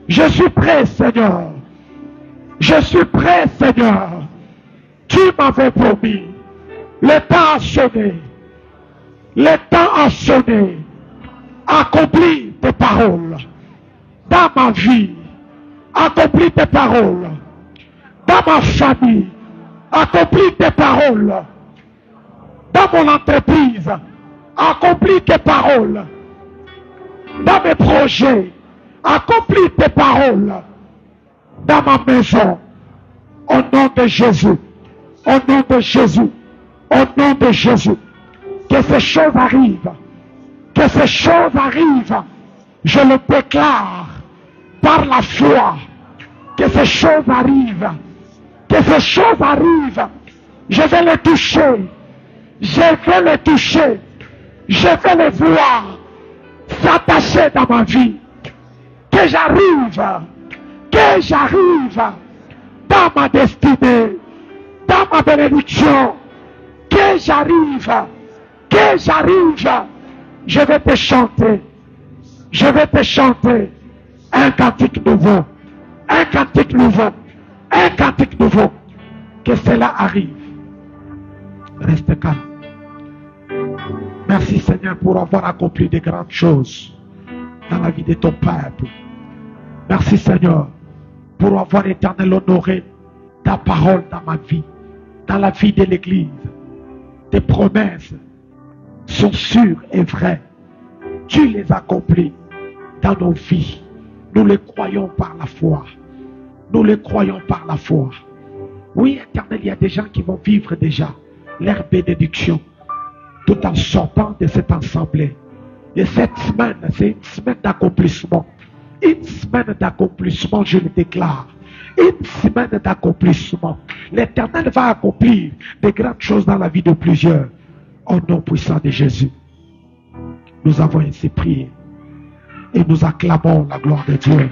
Je suis prêt, Seigneur. Je suis prêt, Seigneur. Tu m'avais promis. Le temps a sonné. Le temps a sonné. Accomplis tes paroles dans ma vie. Accomplis tes paroles dans ma famille. Accomplis tes paroles dans mon entreprise. Accomplis tes paroles dans mes projets. Accomplis tes paroles dans ma maison. Au nom de Jésus. Au nom de Jésus. Au nom de Jésus. Que ces choses arrivent. Que ces choses arrivent. Je le déclare par la foi. Que ces choses arrivent. Que ces choses arrivent. Je vais les toucher. Je vais les toucher. Je vais les voir s'attacher dans ma vie. Que j'arrive dans ma destinée, dans ma bénédiction. Que j'arrive. Je vais te chanter. Je vais te chanter un cantique nouveau. Un cantique nouveau. Un cantique nouveau. Que cela arrive. Reste calme. Merci Seigneur pour avoir accompli de grandes choses dans la vie de ton peuple. Merci Seigneur pour avoir éternel honoré ta parole dans ma vie, dans la vie de l'Église. Tes promesses sont sûres et vraies. Tu les accomplis dans nos vies. Nous les croyons par la foi. Nous les croyons par la foi. Oui, éternel, il y a des gens qui vont vivre déjà leur bénédiction tout en sortant de cette assemblée. Et cette semaine, c'est une semaine d'accomplissement. Une semaine d'accomplissement, je le déclare. Une semaine d'accomplissement. L'Éternel va accomplir de grandes choses dans la vie de plusieurs. Au nom puissant de Jésus. Nous avons ainsi prié. Et nous acclamons la gloire de Dieu.